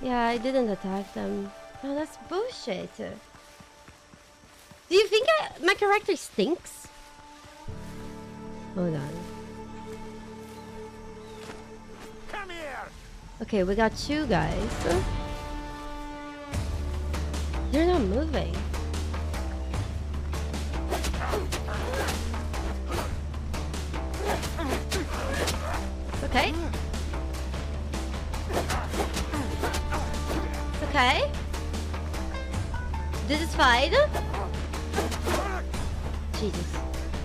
Yeah, I didn't attack them. Oh, that's bullshit. Do you think my character stinks? Hold on. Come here. Okay, we got 2 guys. They're not moving. Okay. It's okay. This is fine. Jesus.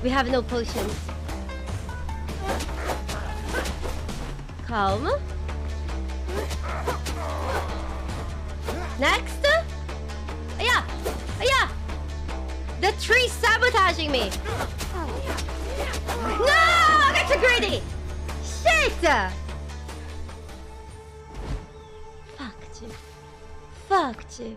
We have no potions. Calm. Next. Yeah. Yeah. The tree sabotaging me. No, I got too greedy. Shit. Fuck you. Fuck you.